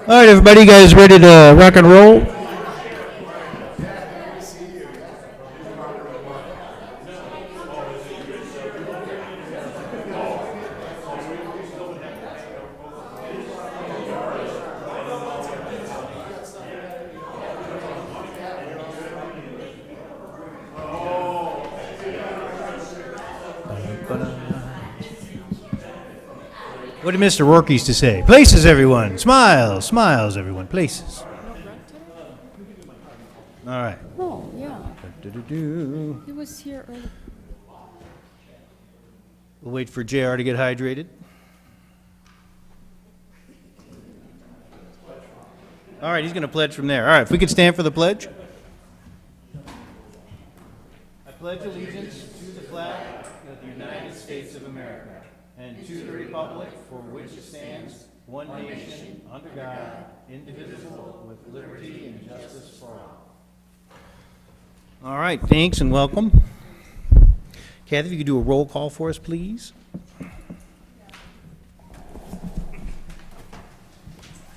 All right, everybody, you guys ready to rock and roll? What did Mr. Rourke used to say? Places, everyone. Smiles, smiles, everyone. Places. All right. Oh, yeah. He was here earlier. We'll wait for JR to get hydrated. All right, he's going to pledge from there. All right, if we could stand for the pledge. I pledge allegiance to the flag of the United States of America and to the republic for which it stands, one nation, under God, indivisible, with liberty and justice for all. All right, thanks and welcome. Kathy, if you could do a roll call for us, please. All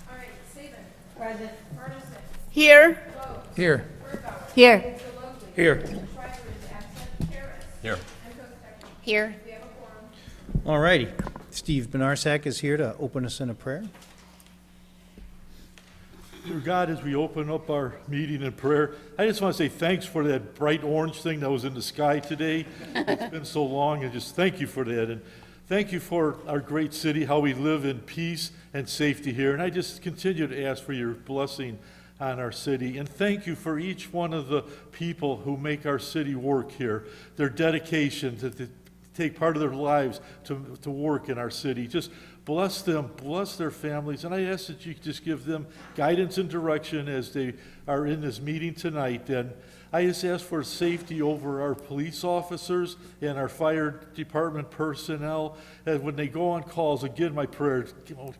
right, Saban. Present. Partisan. Here. Here. Here. Here. Here. Here. All righty. Steve Benarsak is here to open us in a prayer. Dear God, as we open up our meeting in prayer, I just want to say thanks for that bright orange thing that was in the sky today. It's been so long, and just thank you for that. And thank you for our great city, how we live in peace and safety here. And I just continue to ask for your blessing on our city. And thank you for each one of the people who make our city work here, their dedication to take part of their lives to work in our city. Just bless them, bless their families, and I ask that you just give them guidance and direction as they are in this meeting tonight. And I just ask for safety over our police officers and our fire department personnel. And when they go on calls, again, my prayer,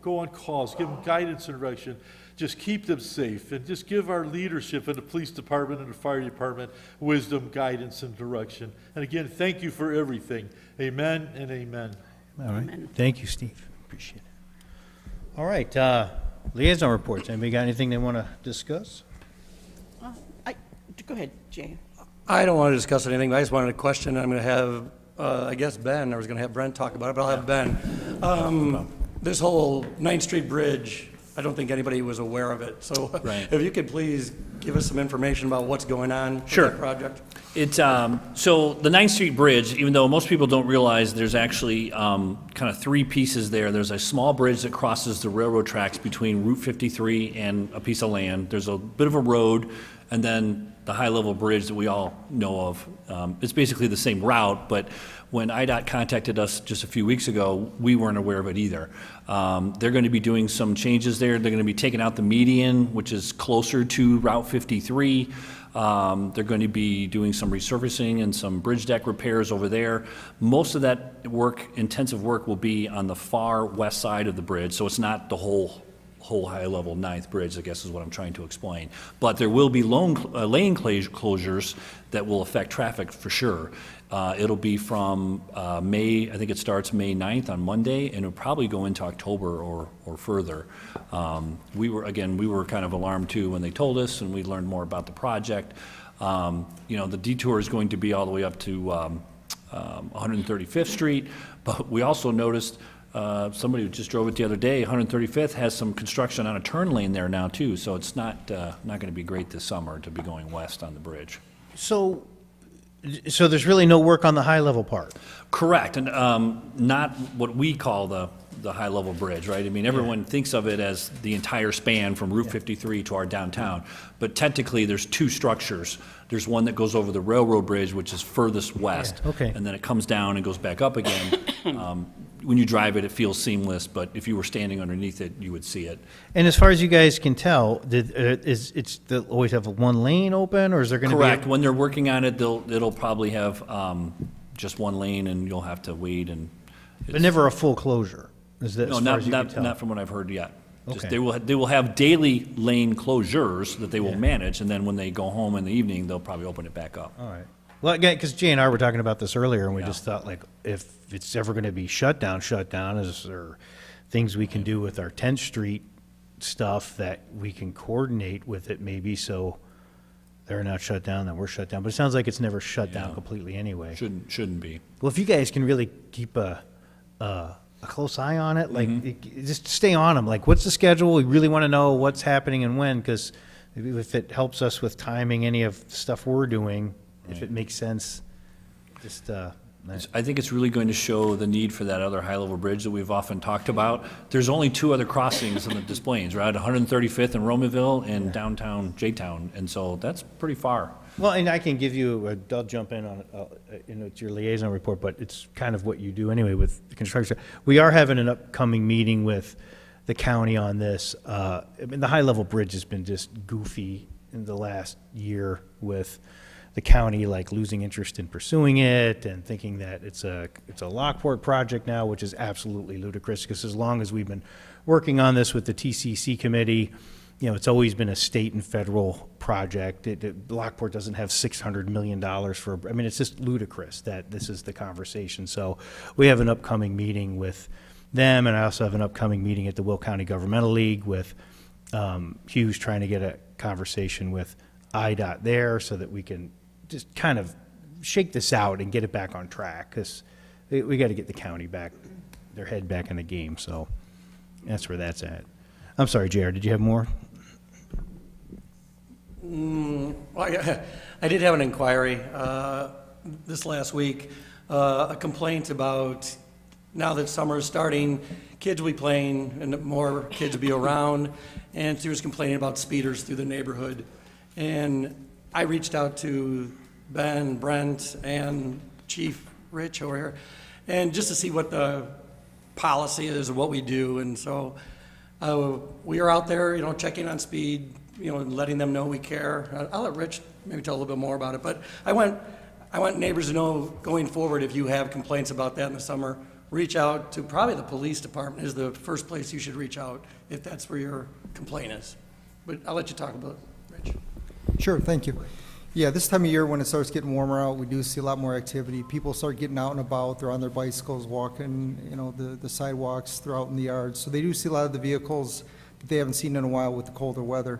go on calls, give them guidance and direction. Just keep them safe, and just give our leadership in the police department and the fire department wisdom, guidance, and direction. And again, thank you for everything. Amen and amen. All right. Amen. Thank you, Steve. Appreciate it. All right. Liaison reports. Anybody got anything they want to discuss? Go ahead, Jay. I don't want to discuss anything. I just wanted a question. I'm going to have, I guess, Ben. I was going to have Brent talk about it, but I'll have Ben. This whole 9th Street Bridge, I don't think anybody was aware of it. So if you could please give us some information about what's going on with that project. It's so the 9th Street Bridge, even though most people don't realize there's actually kind of 3 pieces there. There's a small bridge that crosses the railroad tracks between Route 53 and a piece of land. There's a bit of a road, and then the high-level bridge that we all know of. It's basically the same route, but when IDOT contacted us just a few weeks ago, we weren't aware of it either. They're going to be doing some changes there. They're going to be taking out the median, which is closer to Route 53. They're going to be doing some resurfacing and some bridge deck repairs over there. Most of that work, intensive work, will be on the far west side of the bridge, so it's not the whole high-level 9th Bridge, I guess is what I'm trying to explain. But there will be lane closures that will affect traffic for sure. It'll be from May, I think it starts May 9th on Monday, and it'll probably go into October or further. We were kind of alarmed too when they told us, and we learned more about the project. The detour is going to be all the way up to 135th Street, but we also noticed somebody who just drove it the other day, 135th has some construction on a turn lane there now too, so it's not going to be great this summer to be going west on the bridge. So there's really no work on the high-level part? Correct, and not what we call the high-level bridge, right? I mean, everyone thinks of it as the entire span from Route 53 to our downtown, but technically there's 2 structures. There's one that goes over the railroad bridge, which is furthest west, and then it comes down and goes back up again. When you drive it, it feels seamless, but if you were standing underneath it, you would see it. And as far as you guys can tell, they'll always have one lane open, or is there going to be? Correct. When they're working on it, it'll probably have just one lane, and you'll have to wait. But never a full closure. Is that no, not from what I've heard yet. Just Okay. they will have daily lane closures that they will manage, and then when they go home in the evening, they'll probably open it back up. All right. Well, again, because Jay and I were talking about this earlier, and we just thought, like, if it's ever going to be shut down, is there things we can do with our 10th Street stuff that we can coordinate with it maybe, so they're not shut down, then we're shut down. But it sounds like it's never shut down Yeah. completely anyway. Shouldn't be. Well, if you guys can really keep a close eye on it, like, just stay on them. Like, what's the schedule? We really want to know what's happening and when, because if it helps us with timing any of the stuff we're doing, if it makes sense, just, I think it's really going to show the need for that other high-level bridge that we've often talked about. There's only 2 other crossings in the displays, right? 135th in Romaville and downtown J-Town, and so that's pretty far. well, and I can give you, I'll jump in on, it's your liaison report, but it's kind of what you do anyway with the construction. We are having an upcoming meeting with the county on this. I mean, the high-level bridge has been just goofy in the last year with the county like losing interest in pursuing it and thinking that it's a Lockport project now, which is absolutely ludicrous, because as long as we've been working on this with the TCC committee, you know, it's always been a state and federal project. Lockport doesn't have $600 million for, I mean, it's just ludicrous that this is the conversation. So we have an upcoming meeting with them, and I also have an upcoming meeting at the Will County Governmental League with Hughes, trying to get a conversation with IDOT there so that we can just kind of shake this out and get it back on track, because we got to get the county back, their head back in the game. So that's where that's at. I'm sorry, JR, did you have more? Well, I did have an inquiry this last week, a complaint about now that summer is starting, kids will be playing and more kids will be around, and she was complaining about speeders through the neighborhood. And I reached out to Ben, Brent, and Chief Rich over here, and just to see what the policy is and what we do. And so we are out there, checking on speed, letting them know we care. I'll let Rich maybe tell a little bit more about it. But I want neighbors to know going forward, if you have complaints about that in the summer, reach out to probably the police department is the first place you should reach out if that's where your complaint is. But I'll let you talk about it, Rich. Sure, thank you. Yeah, this time of year when it starts getting warmer out, we do see a lot more activity. People start getting out and about. They're on their bicycles, walking, the sidewalks, they're out in the yards. So they do see a lot of the vehicles that they haven't seen in a while with the colder weather.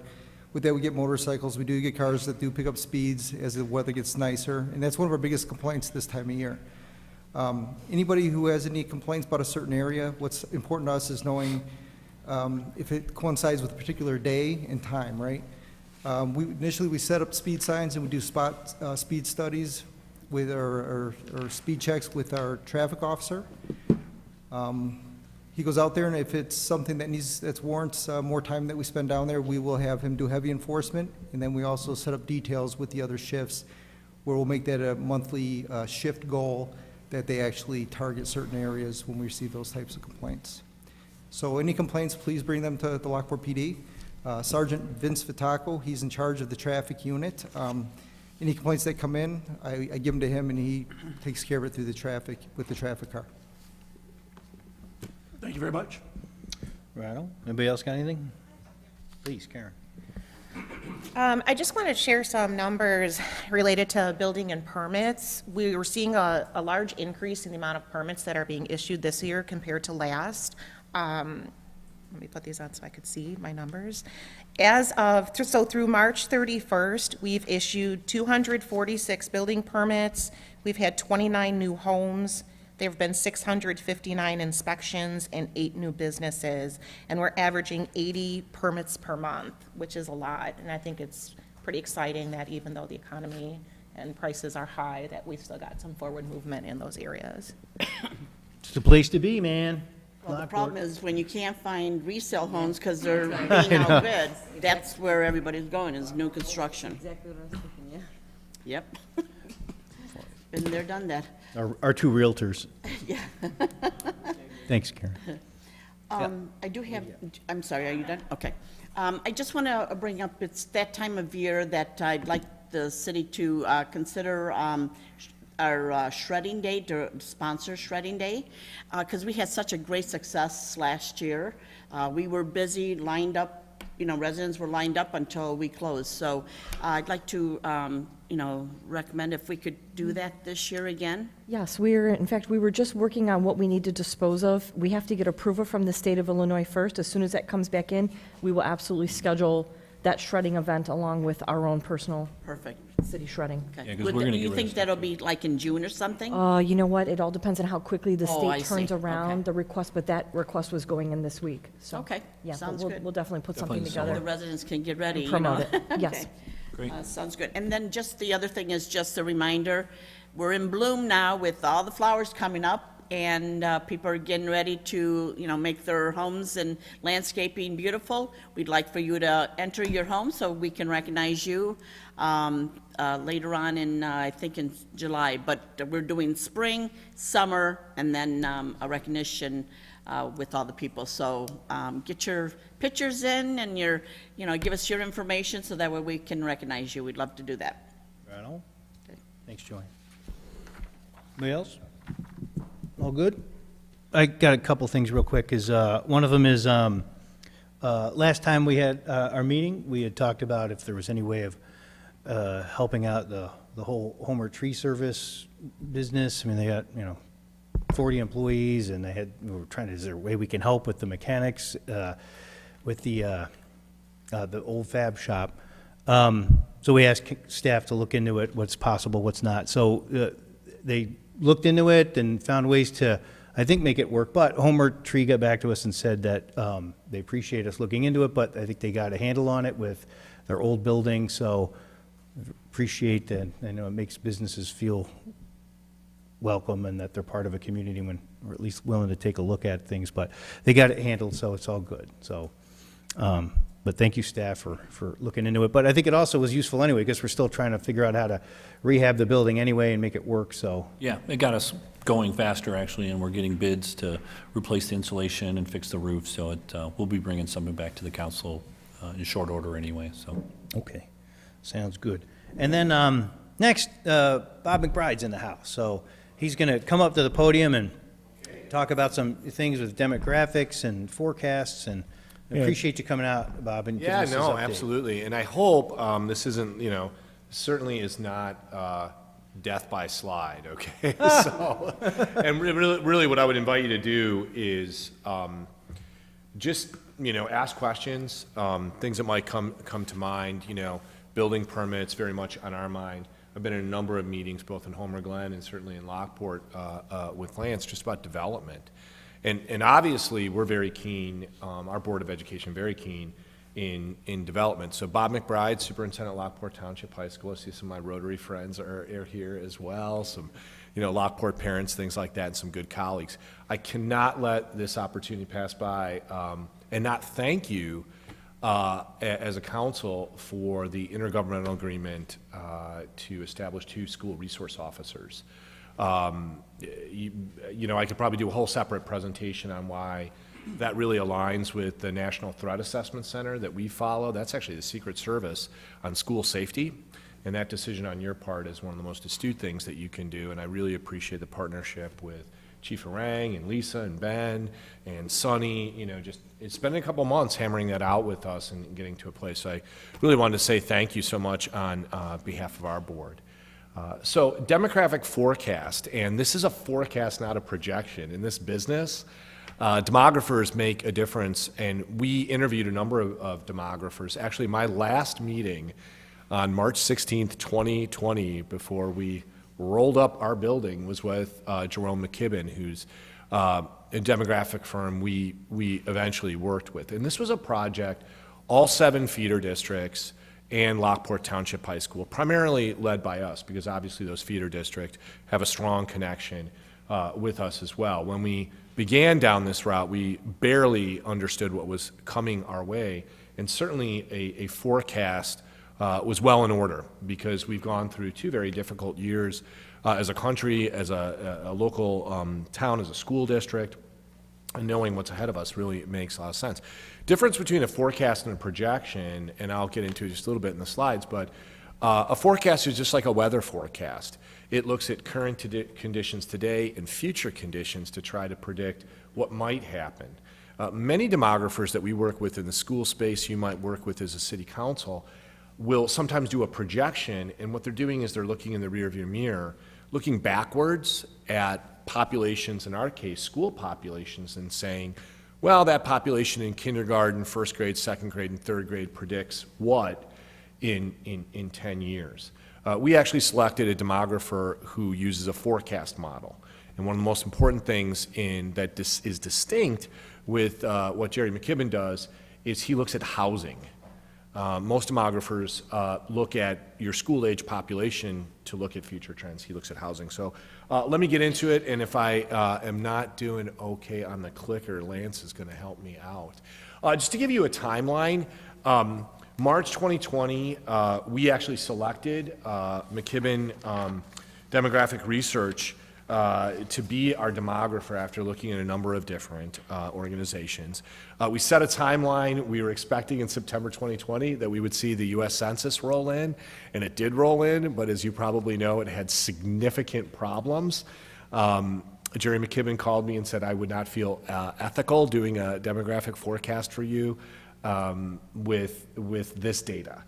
With that, we get motorcycles. We do get cars that do pick up speeds as the weather gets nicer. And that's one of our biggest complaints this time of year. Anybody who has any complaints about a certain area, what's important to us is knowing if it coincides with a particular day and time, right? Initially, we set up speed signs and we do speed studies with our speed checks with our traffic officer. He goes out there, and if it's something that warrants more time that we spend down there, we will have him do heavy enforcement. And then we also set up details with the other shifts where we'll make that a monthly shift goal that they actually target certain areas when we receive those types of complaints. So any complaints, please bring them to the Lockport PD. Sergeant Vince Fitaco, he's in charge of the traffic unit. Any complaints that come in, I give them to him, and he takes care of it through the traffic, with the traffic car. Thank you very much. Right on. Anybody else got anything? Please, Karen. I just want to share some numbers related to building and permits. We were seeing a large increase in the amount of permits that are being issued this year compared to last. Let me put these on so I could see my numbers. So through March 31st, we've issued 246 building permits. We've had 29 new homes. There have been 659 inspections and 8 new businesses. And we're averaging 80 permits per month, which is a lot. And I think it's pretty exciting that even though the economy and prices are high, that we've still got some forward movement in those areas. It's the place to be, man. Well, the problem is when you can't find resale homes because they're being outbid, that's where everybody's going, is new construction. Exactly what I was thinking, yeah. Yep. Been there, done that. Our two realtors. Yeah. Thanks, Karen. I do have, I'm sorry, are you done? Okay. I just want to bring up, it's that time of year that I'd like the city to consider our shredding day, to sponsor shredding day, because we had such a great success last year. We were busy, lined up residents were lined up until we closed. So I'd like to, recommend if we could do that this year again. Yes, in fact, we were just working on what we need to dispose of. We have to get approval from the state of Illinois first. As soon as that comes back in, we will absolutely schedule that shredding event along with our own personal Perfect. city shredding. Okay. Yeah, 'cause we're gonna get You rid of think stuff. that'll be like in June or something? You know what? It all depends on how quickly the Oh, I state turns see. around Okay. the request, but that request was going in this week, so. Okay, Yeah, but sounds we'll- good. We'll definitely put something Definitely The together. residents can get ready, promote it. Yes. Okay. Great. Sounds good. And then just the other thing is just a reminder, we're in bloom now with all the flowers coming up, and people are getting ready to, make their homes and landscaping beautiful. We'd like for you to enter your home so we can recognize you later on I think in July. But we're doing spring, summer, and then a recognition with all the people. So get your pictures in and give us your information so that way we can recognize you. We'd love to do that. Right on. Thanks, Joy. Anybody else? All good? I got a couple things real quick. One of them is, last time we had our meeting, we had talked about if there was any way of helping out the whole Homer Tree Service business. I mean, they got, 40 employees, and we were trying to, is there a way we can help with the mechanics, with the old fab shop? So we asked staff to look into it, what's possible, what's not. So they looked into it and found ways to, I think, make it work. But Homer Tree got back to us and said that they appreciate us looking into it, but I think they got a handle on it with their old building. So appreciate that. I know it makes businesses feel welcome and that they're part of a community when, or at least willing to take a look at things. But they got it handled, so it's all good. So, but thank you, staff, for looking into it. But I think it also was useful anyway, because we're still trying to figure out how to rehab the building anyway and make it work, so. Yeah, it got us going faster, actually, and we're getting bids to replace the insulation and fix the roof, so we'll be bringing something back to the council in short order anyway, so. Okay, sounds good. And then, next, Bob McBride's in the house, so he's gonna come up to the podium and talk about some things with demographics and forecasts, and I appreciate you coming out, Bob, and giving us this update. Absolutely. And I hope this isn't, certainly is not death by slide, okay? So, and really what I would invite you to do is just, ask questions, things that might come to mind, building permits very much on our mind. I've been in a number of meetings, both in Homer Glen and certainly in Lockport with Lance, just about development. And obviously, we're very keen, our Board of Education, very keen in development. So Bob McBride, Superintendent Lockport Township High School. I see some of my Rotary friends are here as well, some, Lockport parents, things like that, and some good colleagues. I cannot let this opportunity pass by and not thank you as a council for the intergovernmental agreement to establish 2 school resource officers. I could probably do a whole separate presentation on why that really aligns with the National Threat Assessment Center that we follow. That's actually the Secret Service on school safety, and that decision on your part is one of the most astute things that you can do, and I really appreciate the partnership with Chief Orang and Lisa and Ben and Sonny, just it's been a couple months hammering that out with us and getting to a place. So I really wanted to say thank you so much on behalf of our board. So demographic forecast, and this is a forecast, not a projection. In this business, demographers make a difference, and we interviewed a number of demographers. Actually, my last meeting on March 16th, 2020, before we rolled up our building, was with Jerome McKibben, who's a demographic firm we eventually worked with. And this was a project, all 7 feeder districts, and Lockport Township High School, primarily led by us, because obviously those feeder districts have a strong connection with us as well. When we began down this route, we barely understood what was coming our way, and certainly a forecast was well in order, because we've gone through 2 very difficult years as a country, as a local town, as a school district, and knowing what's ahead of us really makes a lot of sense. Difference between a forecast and a projection, and I'll get into it just a little bit in the slides, but a forecast is just like a weather forecast. It looks at current conditions today and future conditions to try to predict what might happen. Many demographers that we work with in the school space, you might work with as a city council, will sometimes do a projection, and what they're doing is they're looking in the rearview mirror, looking backwards at populations, in our case, school populations, and saying, well, that population in kindergarten, first grade, second grade, and third grade predicts what in 10 years. We actually selected a demographer who uses a forecast model. And one of the most important things that is distinct with what Jerry McKibben does is he looks at housing. Most demographers look at your school-age population to look at future trends. He looks at housing. So let me get into it, and if I am not doing okay on the clicker, Lance is going to help me out. Just to give you a timeline, March 2020, we actually selected McKibben Demographic Research to be our demographer after looking at a number of different organizations. We set a timeline. We were expecting in September 2020 that we would see the U.S. Census roll in, and it did roll in, but as you probably know, it had significant problems. Jerry McKibben called me and said I would not feel ethical doing a demographic forecast for you with this data.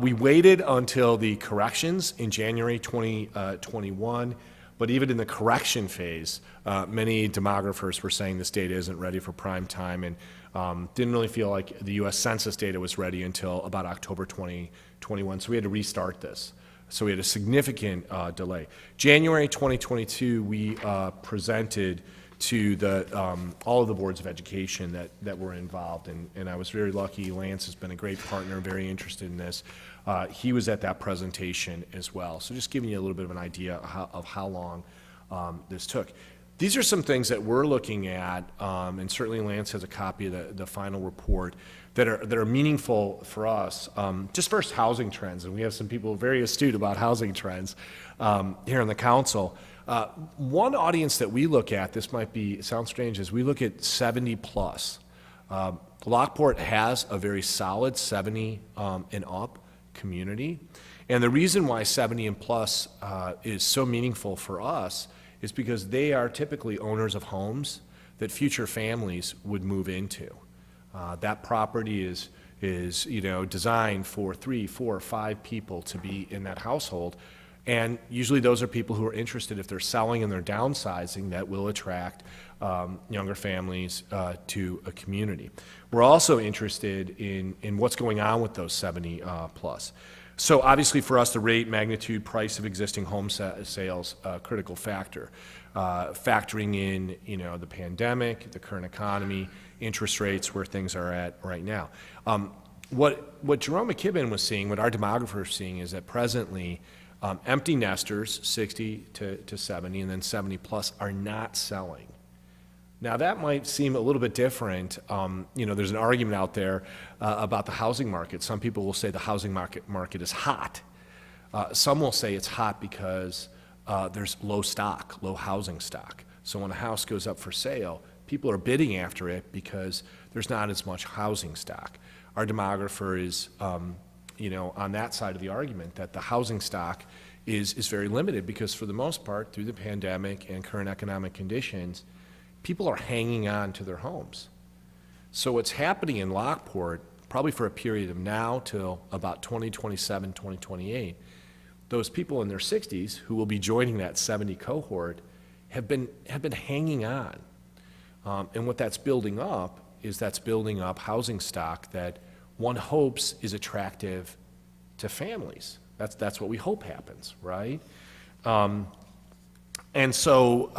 We waited until the corrections in January 2021. But even in the correction phase, many demographers were saying this data isn't ready for prime time, and didn't really feel like the U.S. Census data was ready until about October 2021. So we had to restart this. So we had a significant delay. January 2022, we presented to all of the boards of education that were involved, and I was very lucky. Lance has been a great partner, very interested in this. He was at that presentation as well. So just giving you a little bit of an idea of how long this took. These are some things that we're looking at, and certainly Lance has a copy of the final report that are meaningful for us. Just first, housing trends, and we have some people very astute about housing trends here on the council. One audience that we look at, this might sound strange, is we look at 70 plus. Lockport has a very solid 70 and up community. And the reason why 70 and plus is so meaningful for us is because they are typically owners of homes that future families would move into. That property is designed for 3, 4, 5 people to be in that household. And usually those are people who are interested, if they're selling and they're downsizing, that will attract younger families to a community. We're also interested in what's going on with those 70 plus. So obviously for us, the rate, magnitude, price of existing home sales, critical factor. Factoring in, the pandemic, the current economy, interest rates, where things are at right now. What Jerome McKibben was seeing, what our demographer is seeing, is that presently empty nesters, 60 to 70, and then 70 plus, are not selling. Now that might seem a little bit different. There's an argument out there about the housing market. Some people will say the housing market is hot. Some will say it's hot because there's low housing stock. So when a house goes up for sale, people are bidding after it because there's not as much housing stock. Our demographer is, on that side of the argument, that the housing stock is very limited because for the most part, through the pandemic and current economic conditions, people are hanging on to their homes. So what's happening in Lockport, probably for a period of now till about 2027, 2028, those people in their 60s who will be joining that 70 cohort have been hanging on. And what that's building up is housing stock that one hopes is attractive to families. That's what we hope happens, right? And so,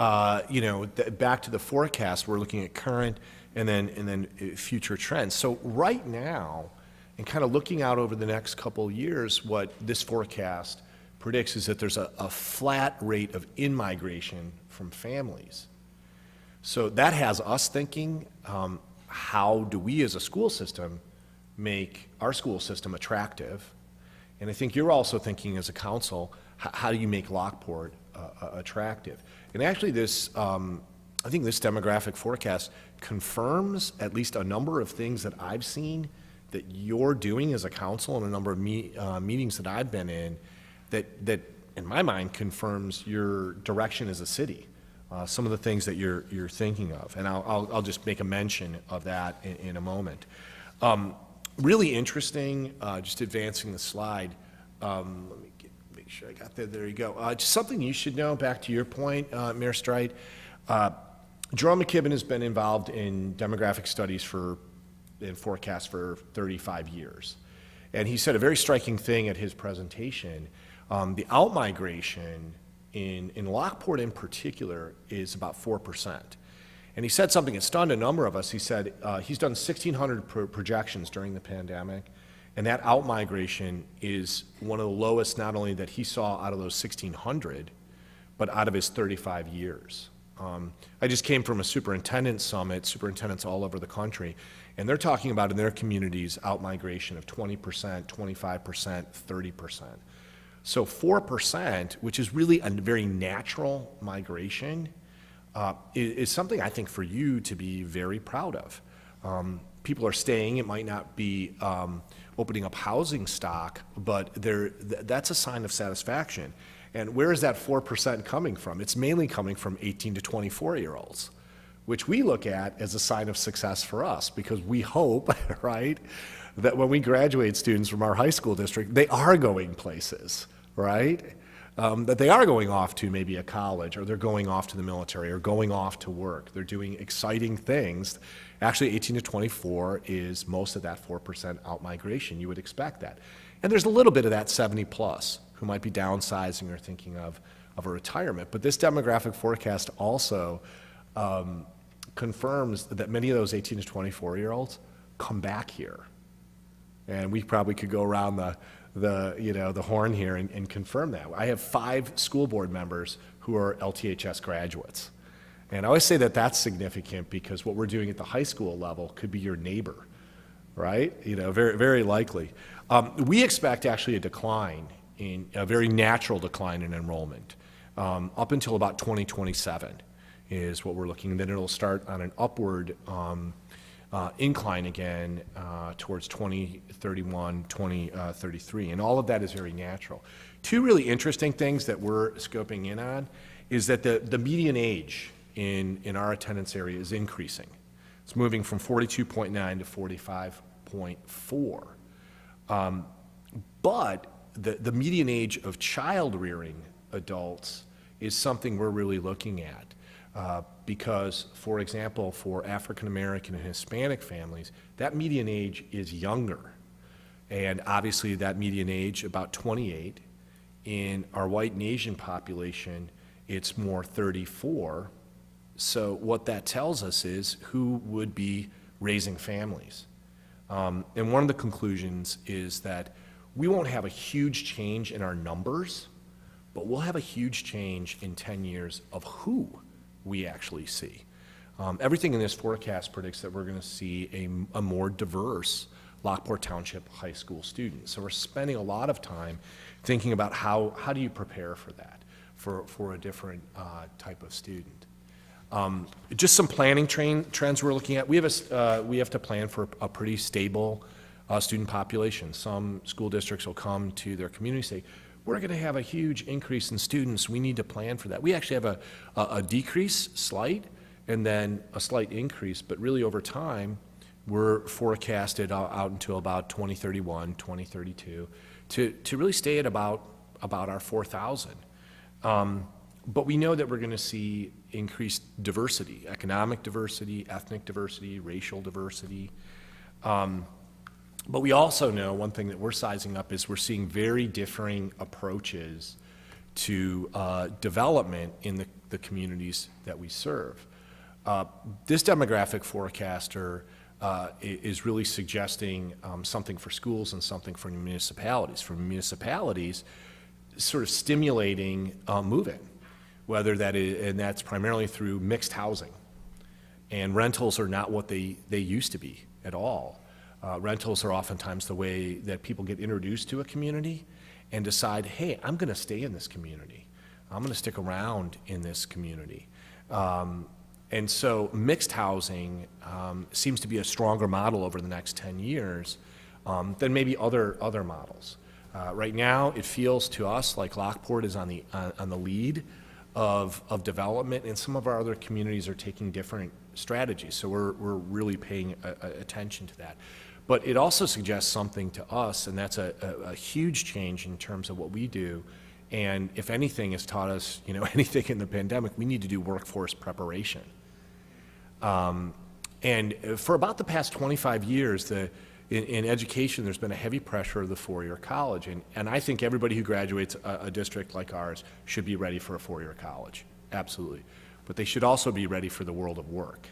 back to the forecast, we're looking at current and then future trends. So right now, and kind of looking out over the next couple of years, what this forecast predicts is that there's a flat rate of in-migration from families. So that has us thinking, how do we as a school system make our school system attractive? And I think you're also thinking as a council, how do you make Lockport attractive? And actually I think this demographic forecast confirms at least a number of things that I've seen that you're doing as a council and a number of meetings that I've been in that in my mind confirms your direction as a city. some of the things that you're thinking of. And I'll just make a mention of that in a moment. Really interesting, just advancing the slide. Let me make sure I got that. There you go. Just something you should know, back to your point, Mayor Stride. Jerome McKibben has been involved in demographic studies and forecasts for 35 years. And he said a very striking thing at his presentation. The outmigration in Lockport in particular is about 4%. And he said something that stunned a number of us. He said he's done 1,600 projections during the pandemic, and that outmigration is one of the lowest, not only that he saw out of those 1,600, but out of his 35 years. I just came from a superintendent summit, superintendents all over the country, and they're talking about in their communities outmigration of 20%, 25%, 30%. So 4%, which is really a very natural migration, is something I think for you to be very proud of. People are staying. It might not be opening up housing stock, but that's a sign of satisfaction. And where is that 4% coming from? It's mainly coming from 18 to 24-year-olds, which we look at as a sign of success for us, because we hope, right, that when we graduate students from our high school district, they are going places, right? That they are going off to maybe a college, or they're going off to the military, or going off to work. They're doing exciting things. Actually, 18 to 24 is most of that 4% outmigration. You would expect that. And there's a little bit of that 70 plus who might be downsizing or thinking of a retirement. But this demographic forecast also confirms that many of those 18 to 24-year-olds come back here. And we probably could go around the horn here and confirm that. I have 5 school board members who are LTHS graduates. And I always say that that's significant, because what we're doing at the high school level could be your neighbor, right? Very, very likely. We expect actually a very natural decline in enrollment up until about 2027 is what we're looking. And then it'll start on an upward incline again towards 2031, 2033. And all of that is very natural. 2 really interesting things that we're scoping in on is that the median age in our attendance area is increasing. It's moving from 42.9 to 45.4. But the median age of child-rearing adults is something we're really looking at. Because, for example, for African American and Hispanic families, that median age is younger. And obviously that median age, about 28. In our white and Asian population, it's more 34. So what that tells us is who would be raising families. And one of the conclusions is that we won't have a huge change in our numbers, but we'll have a huge change in 10 years of who we actually see. Everything in this forecast predicts that we're going to see a more diverse Lockport Township High School student. So we're spending a lot of time thinking about how do you prepare for that, for a different type of student. Just some planning trends we're looking at. We have to plan for a pretty stable student population. Some school districts will come to their community and say, we're going to have a huge increase in students. We need to plan for that. We actually have a decrease, slight, and then a slight increase, but really over time, we're forecasted out until about 2031, 2032, to really stay at about our 4,000. But we know that we're going to see increased diversity, economic diversity, ethnic diversity, racial diversity. But we also know one thing that we're sizing up is we're seeing very differing approaches to development in the communities that we serve. This demographic forecaster is really suggesting something for schools and something for municipalities. For municipalities, sort of stimulating move-in, whether that is, and that's primarily through mixed housing. And rentals are not what they used to be at all. Rentals are oftentimes the way that people get introduced to a community and decide, hey, I'm going to stay in this community. I'm going to stick around in this community. And so mixed housing seems to be a stronger model over the next 10 years than maybe other models. Right now, it feels to us like Lockport is on the lead of development, and some of our other communities are taking different strategies. So we're really paying attention to that. But it also suggests something to us, and that's a huge change in terms of what we do. And if anything has taught us, anything in the pandemic, we need to do workforce preparation. And for about the past 25 years, in education, there's been a heavy pressure of the four-year college. And I think everybody who graduates a district like ours should be ready for a four-year college, absolutely. But they should also be ready for the world of work.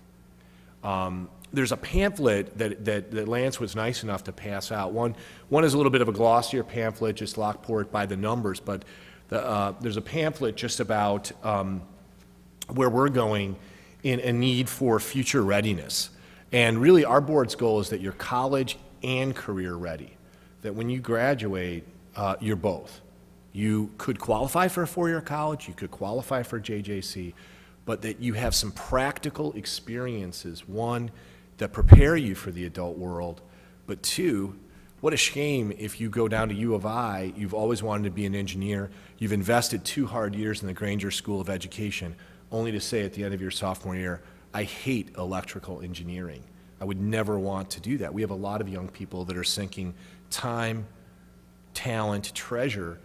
There's a pamphlet that Lance was nice enough to pass out. One is a little bit of a glossier pamphlet, just Lockport by the numbers, but there's a pamphlet just about where we're going in a need for future readiness. And really, our board's goal is that you're college and career ready, that when you graduate, you're both. You could qualify for a four-year college, you could qualify for JJC, but that you have some practical experiences, one, that prepare you for the adult world, but two, what a shame if you go down to U of I, you've always wanted to be an engineer, you've invested 2 hard years in the Granger School of Education, only to say at the end of your sophomore year, I hate electrical engineering. I would never want to do that. We have a lot of young people that are sinking time, talent, treasure,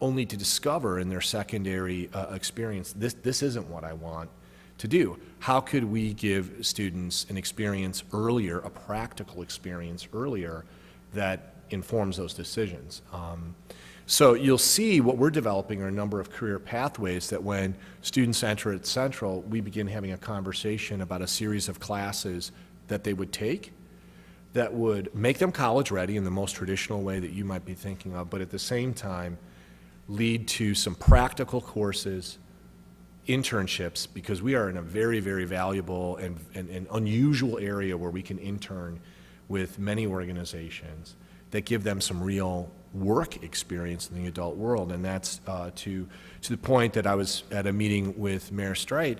only to discover in their secondary experience, this isn't what I want to do. How could we give students an experience earlier, a practical experience earlier that informs those decisions? So you'll see what we're developing are a number of career pathways that when students enter at Central, we begin having a conversation about a series of classes that they would take that would make them college ready in the most traditional way that you might be thinking of, but at the same time lead to some practical courses, internships, because we are in a very, very valuable and unusual area where we can intern with many organizations that give them some real work experience in the adult world. And that's to the point that I was at a meeting with Mayor Streit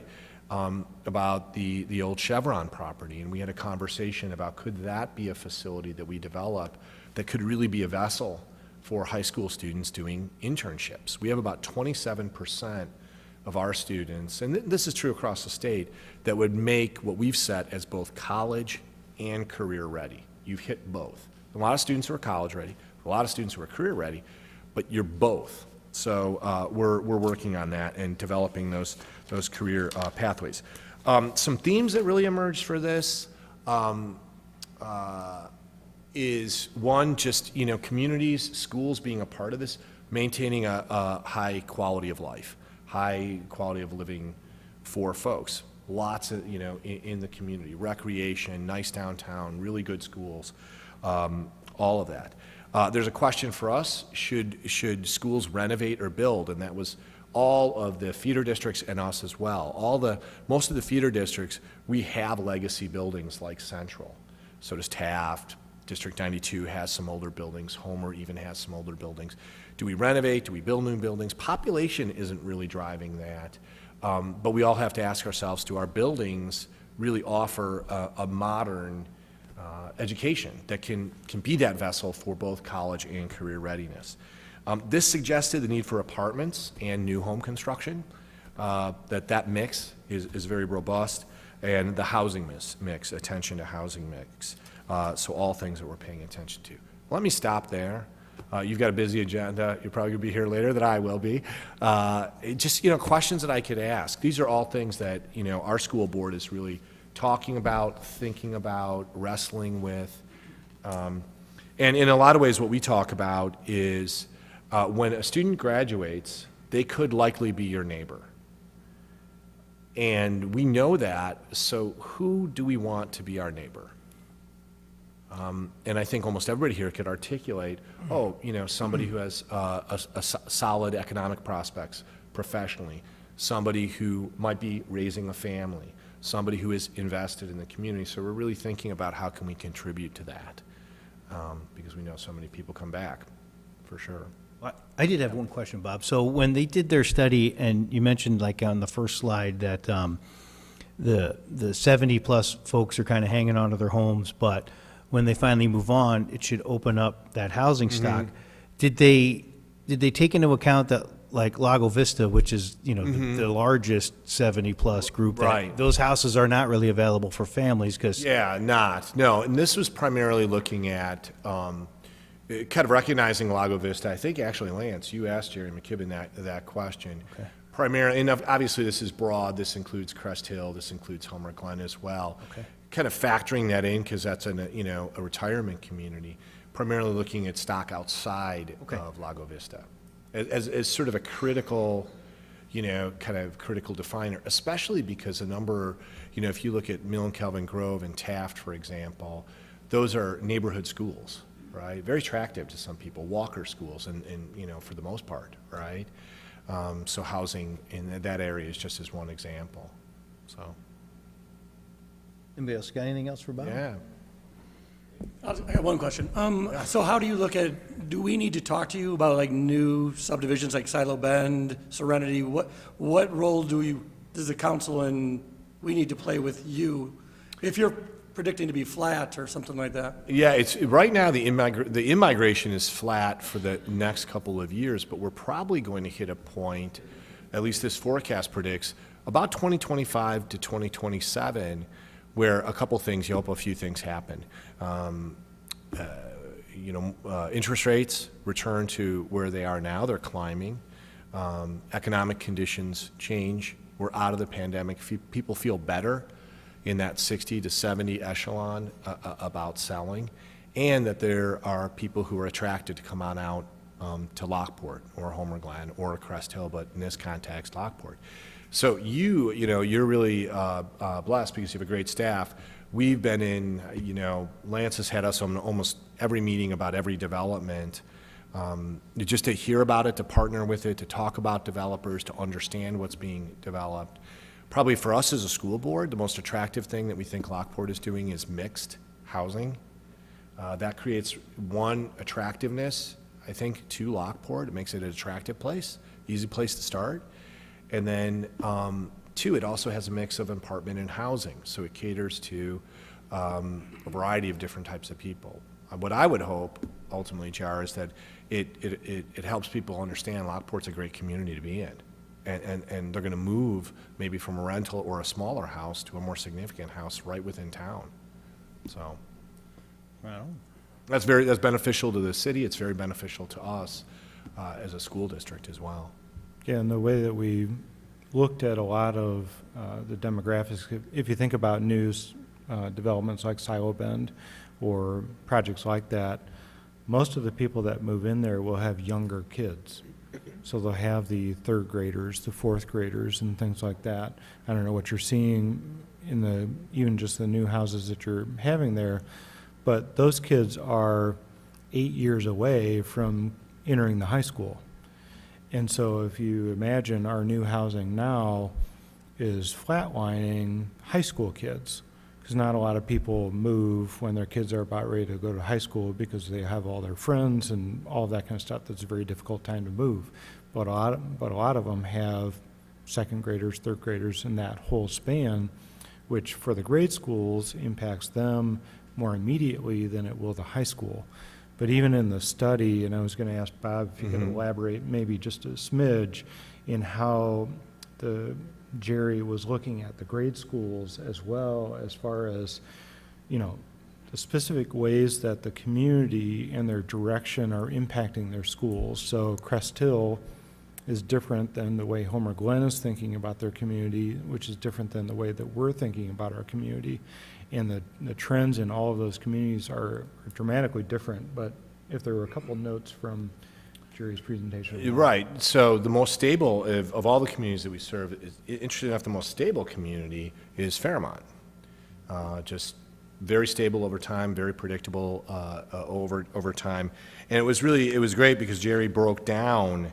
about the old Chevron property, and we had a conversation about could that be a facility that we develop that could really be a vessel for high school students doing internships. We have about 27% of our students, and this is true across the state, that would make what we've set as both college and career ready. You've hit both. A lot of students who are college ready, a lot of students who are career ready, but you're both. So we're working on that and developing those career pathways. Some themes that really emerged for this is one, just communities, schools being a part of this, maintaining a high quality of life, high quality of living for folks. Lots of in the community, recreation, nice downtown, really good schools, all of that. There's a question for us: should schools renovate or build? And that was all of the feeder districts and us as well. Most of the feeder districts, we have legacy buildings like Central. So does Taft. District 92 has some older buildings. Homer even has some older buildings. Do we renovate? Do we build new buildings? Population isn't really driving that. But we all have to ask ourselves, do our buildings really offer a modern education that can be that vessel for both college and career readiness? This suggested the need for apartments and new home construction, that mix is very robust, and the housing mix, attention to housing mix. So all things that we're paying attention to. Let me stop there. You've got a busy agenda. You're probably going to be here later than I will be. Just, questions that I could ask. These are all things that, our school board is really talking about, thinking about, wrestling with. And in a lot of ways, what we talk about is when a student graduates, they could likely be your neighbor. And we know that, so who do we want to be our neighbor? And I think almost everybody here could articulate, somebody who has solid economic prospects professionally, somebody who might be raising a family, somebody who is invested in the community. So we're really thinking about how can we contribute to that, because we know so many people come back, for sure. I did have one question, Bob. So when they did their study, and you mentioned like on the first slide that the 70-plus folks are kind of hanging on to their homes, but when they finally move on, it should open up that housing stock. Did they take into account that like Lago Vista, which is, the largest 70-plus group. Right. Those houses are not really available for families because. Yeah, no. And this was primarily looking at, kind of recognizing Lago Vista. I think actually, Lance, you asked Jerry McKibben that question. Okay. Primarily, and obviously this is broad. This includes Crest Hill. This includes Homer Glen as well. Okay. Kind of factoring that in because that's a retirement community. Primarily looking at stock outside of Lago Vista as sort of a critical, kind of critical definer, especially because a number, if you look at Mill and Kelvin Grove and Taft, for example, those are neighborhood schools, right? Very attractive to some people, Walker schools, and for the most part, right? So housing in that area is just as one example. So, Anybody else got anything else for Bob? yeah. I got one question. So how do you look at, do we need to talk to you about like new subdivisions like Silo Bend, Serenity? What role does the council and we need to play with you if you're predicting to be flat or something like that? Yeah, it's right now the immigration is flat for the next couple of years, but we're probably going to hit a point, at least this forecast predicts, about 2025 to 2027, where a couple things, you hope a few things happen. Interest rates return to where they are now, they're climbing. Economic conditions change. We're out of the pandemic. People feel better in that 60 to 70 echelon about selling, and that there are people who are attracted to come on out to Lockport or Homer Glen or Crest Hill, but in this context, Lockport. So you're really blessed because you have a great staff. We've been in, Lance has had us on almost every meeting about every development, just to hear about it, to partner with it, to talk about developers, to understand what's being developed. Probably for us as a school board, the most attractive thing that we think Lockport is doing is mixed housing. That creates one, attractiveness, I think, to Lockport. It makes it an attractive place, easy place to start. And then, two, it also has a mix of apartment and housing, so it caters to a variety of different types of people. What I would hope, ultimately, Jar, is that it helps people understand Lockport's a great community to be in. And they're going to move maybe from a rental or a smaller house to a more significant house right within town. So that's beneficial to the city. It's very beneficial to us as a school district as well. Yeah, and the way that we looked at a lot of the demographics, if you think about news developments like Silo Bend or projects like that, most of the people that move in there will have younger kids. So they'll have the third graders, the fourth graders, and things like that. I don't know what you're seeing in even just the new houses that you're having there, but those kids are 8 years away from entering the high school. And so if you imagine our new housing now is flatlining high school kids, because not a lot of people move when their kids are about ready to go to high school because they have all their friends and all of that kind of stuff. That's a very difficult time to move. But a lot of them have second graders, third graders, in that whole span, which for the grade schools impacts them more immediately than it will the high school. But even in the study, and I was going to ask Bob if you could elaborate maybe just a smidge in how Jerry was looking at the grade schools as well, as far as, the specific ways that the community and their direction are impacting their schools. So Crest Hill is different than the way Homer Glen is thinking about their community, which is different than the way that we're thinking about our community. And the trends in all of those communities are dramatically different. But if there were a couple notes from Jerry's presentation. Right. So the most stable of all the communities that we serve, interestingly enough, the most stable community is Fairmont. Just very stable over time, very predictable over time. And it was great because Jerry broke down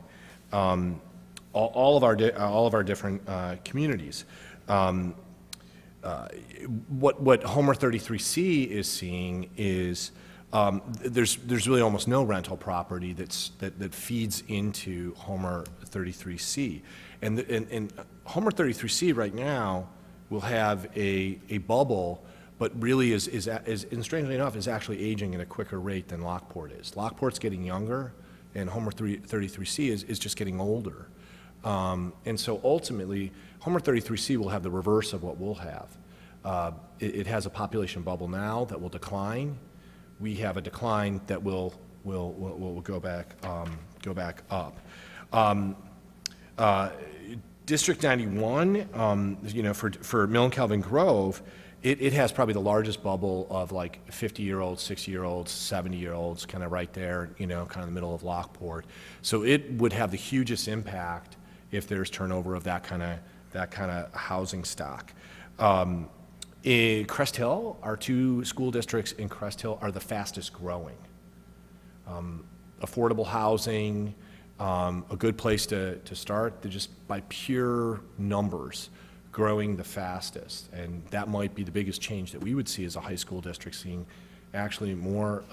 all of our different communities. What Homer 33C is seeing is there's really almost no rental property that feeds into Homer 33C, and Homer 33C right now will have a bubble, but really is and strangely enough is actually aging at a quicker rate than Lockport is. Lockport's getting younger, and Homer 33C is just getting older. And so ultimately, Homer 33C will have the reverse of what we'll have. It has a population bubble now that will decline. We have a decline that will go back up. District 91, you know, for Mill and Calvin Grove, it has probably the largest bubble of like 50-year-olds, 60-year-olds, 70-year-olds, kind of right there, you know, kind of in the middle of Lockport. So it would have the hugest impact if there's turnover of that kind of housing stock. In Crest Hill, our 2 school districts in Crest Hill are the fastest growing. Affordable housing, a good place to start. They're just by pure numbers growing the fastest. And that might be the biggest change that we would see as a high school district, seeing actually more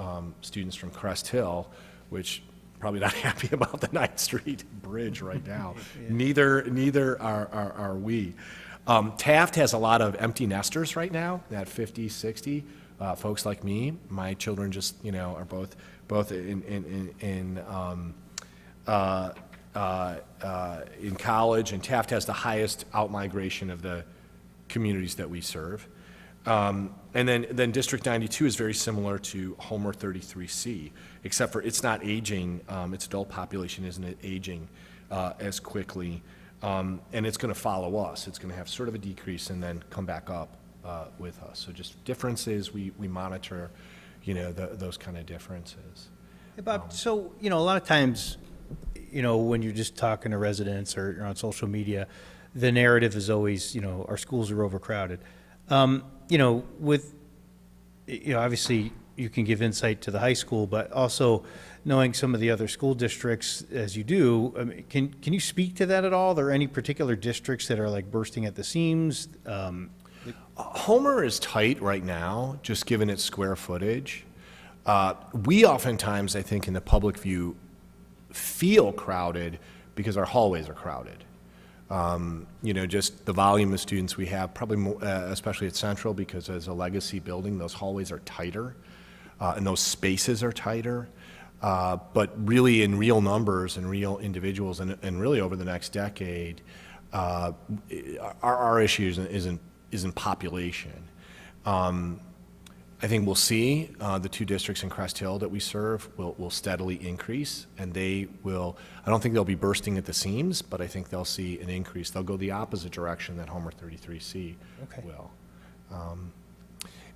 students from Crest Hill, which probably not happy about the 9th Street Bridge right now. Neither are we. Taft has a lot of empty nesters right now, at 50, 60. Folks like me, my children just, you know, are both in college, and Taft has the highest outmigration of the communities that we serve. And then District 92 is very similar to Homer 33C, except for it's not aging, its adult population isn't aging as quickly, and it's going to follow us. It's going to have sort of a decrease and then come back up with us. So just differences, we monitor, you know, those kind of differences. Hey, Bob, so, you know, a lot of times, you know, when you're just talking to residents or you're on social media, the narrative is always, you know, our schools are overcrowded. You know, with, you know, obviously you can give insight to the high school, but also knowing some of the other school districts as you do, I mean, can you speak to that at all? Are there any particular districts that are like bursting at the seams? Homer is tight right now, just given its square footage. We oftentimes, I think, in the public view, feel crowded because our hallways are crowded. You know, just the volume of students we have, probably more, especially at Central, because as a legacy building, those hallways are tighter, and those spaces are tighter. But really, in real numbers and real individuals, and really over the next decade, our issue isn't population. I think we'll see the 2 districts in Crest Hill that we serve will steadily increase, and they will, I don't think they'll be bursting at the seams, but I think they'll see an increase. They'll go the opposite direction that Homer 33C will.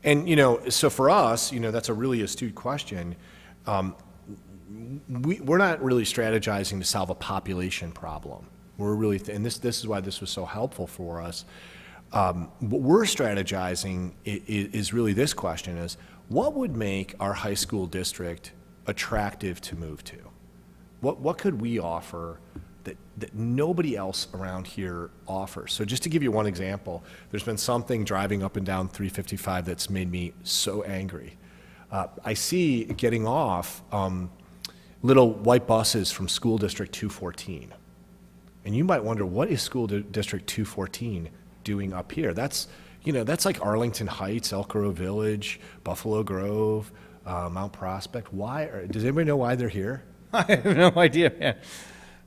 And, you know, so for us, you know, that's a really astute question. We're not really strategizing to solve a population problem. We're really, and this is why this was so helpful for us. What we're strategizing is really this question is, what would make our high school district attractive to move to? What could we offer that nobody else around here offers? So just to give you one example, there's been something driving up and down 355 that's made me so angry. I see getting off little white buses from School District 214. And you might wonder, what is School District 214 doing up here? That's, you know, that's like Arlington Heights, Elk Grove Village, Buffalo Grove, Mount Prospect. Why? Does anybody know why they're here? I have no idea, man.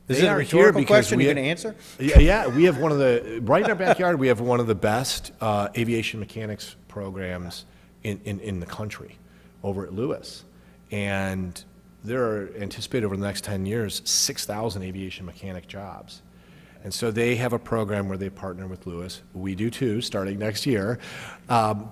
Is They it a are here rhetorical because question we you're ha- going to answer? Yeah, we have one of the, right in our backyard, we have one of the best aviation mechanics programs in the country over at Lewis. And there are anticipated over the next 10 years, 6,000 aviation mechanic jobs. And so they have a program where they partner with Lewis. We do too, starting next year,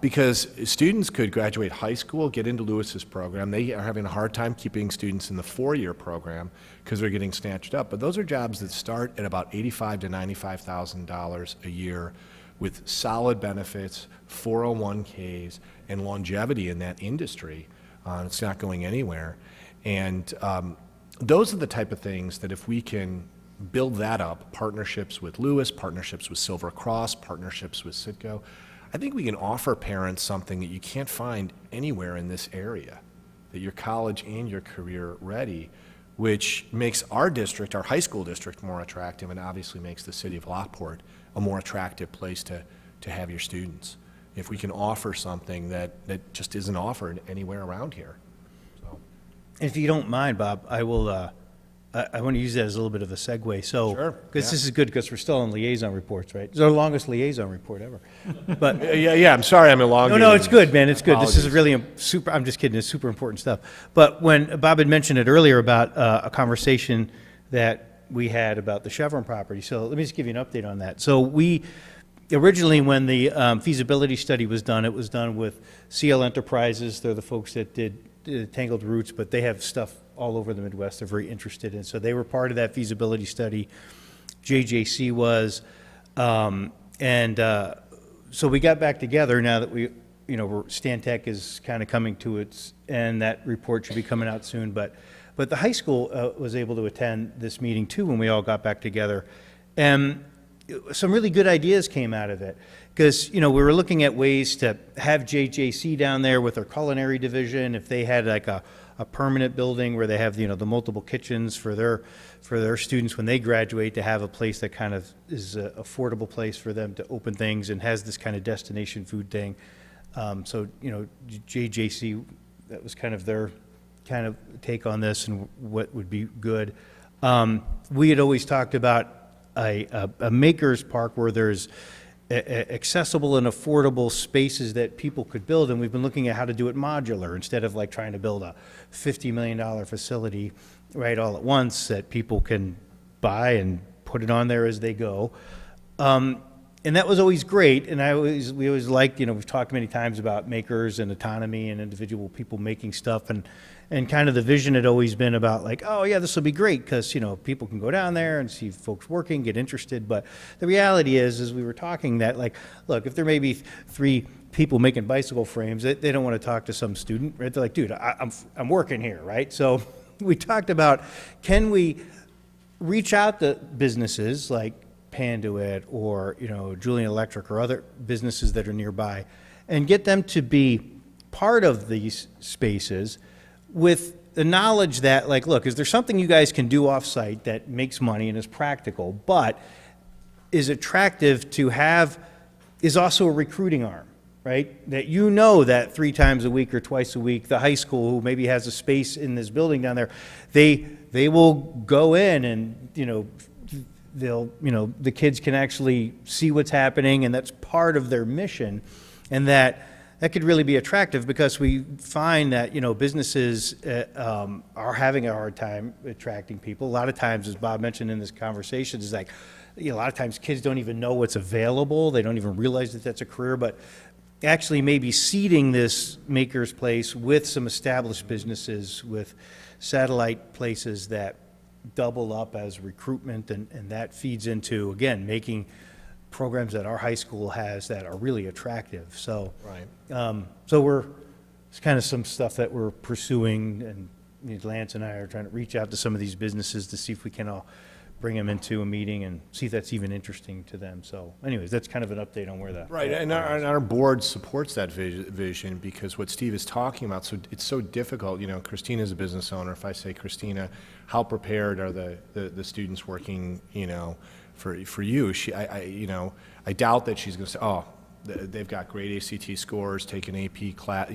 because students could graduate high school, get into Lewis's program. They are having a hard time keeping students in the 4-year program because they're getting snatched up. But those are jobs that start at about $85,000 to $95,000 a year with solid benefits, 401ks, and longevity in that industry. It's not going anywhere. And those are the type of things that if we can build that up, partnerships with Lewis, partnerships with Silver Cross, partnerships with Citgo, I think we can offer parents something that you can't find anywhere in this area, that you're college and your career ready, which makes our district, our high school district, more attractive, and obviously makes the city of Lockport a more attractive place to have your students. If we can offer something that just isn't offered anywhere around here. So. If you don't mind, Bob, I will I want to use that as a little bit of a segue, so. Sure, Because yeah. this is good, because we're still on liaison reports, right? It's our longest liaison report ever. But, Yeah, I'm sorry I'm elongating. no, it's good, man, it's good. This is Apologies. really super, I'm just kidding, it's super important stuff. But when Bob had mentioned it earlier about a conversation that we had about the Chevron property, so let me just give you an update on that. So originally, when the feasibility study was done, it was done with CL Enterprises. They're the folks that did Tangled Roots, but they have stuff all over the Midwest they're very interested in. So they were part of that feasibility study. JJC was. So we got back together now that Stantec is kind of coming to its, and that report should be coming out soon. But the high school was able to attend this meeting too when we all got back together. And some really good ideas came out of it, because, we were looking at ways to have JJC down there with their culinary division, if they had like a permanent building where they have, the multiple kitchens for their students when they graduate, to have a place that kind of is an affordable place for them to open things and has this kind of destination food thing. JJC, that was kind of their kind of take on this and what would be good. We had always talked about a maker's park where there's accessible and affordable spaces that people could build, and we've been looking at how to do it modular instead of like trying to build a $50 million facility right all at once that people can buy and put it on there as they go. And that was always great, and we always liked, we've talked many times about makers and autonomy and individual people making stuff, and kind of the vision had always been about like, oh yeah, this will be great because, people can go down there and see folks working, get interested. But the reality is, as we were talking, that like, look, if there may be 3 people making bicycle frames, they don't want to talk to some student, right? They're like, dude, I'm working here, right? So we talked about, can we reach out to businesses like Panduit or, Julian Electric or other businesses that are nearby and get them to be part of these spaces with the knowledge that, like, look, is there something you guys can do off-site that makes money and is practical, but is attractive to have, is also a recruiting arm, right? That that 3 times a week or twice a week, the high school who maybe has a space in this building down there, they will go in and, the kids can actually see what's happening, and that's part of their mission, and that could really be attractive because we find that, businesses are having a hard time attracting people. A lot of times, as Bob mentioned in this conversation, is like, a lot of times kids don't even know what's available. They don't even realize that that's a career, but actually maybe seeding this maker's place with some established businesses, with satellite places that double up as recruitment, and that feeds into, again, making programs that our high school has that are really attractive. So, Right. It's kind of some stuff that we're pursuing, and Lance and I are trying to reach out to some of these businesses to see if we can all bring them into a meeting and see if that's even interesting to them. So anyways, that's kind of an update on where that. Right, and our board supports that vision, because what Steve is talking about, so it's so difficult. Christina's a business owner. If I say, Christina, how prepared are the students working, for you? I doubt that she's going to say, oh, they've got great ACT scores, take an AP class.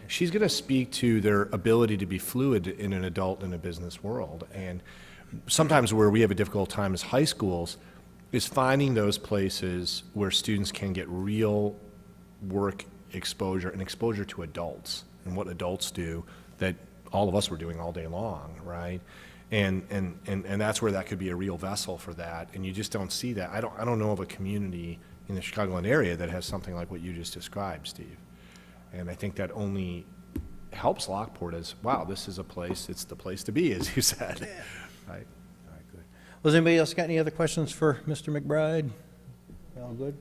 She's going to speak to their ability to be fluid in an adult and a business world. And sometimes where we have a difficult time as high schools is finding those places where students can get real work exposure and exposure to adults and what adults do that all of us were doing all day long, right? And that's where that could be a real vessel for that. And you just don't see that. I don't know of a community in the Chicagoland area that has something like what you just described, Steve. And I think that only helps Lockport as, wow, this is a place, it's the place to be, as you said. Yeah. Right. All right, good. Well, has anybody else got any other questions for Mr. McBride? All good?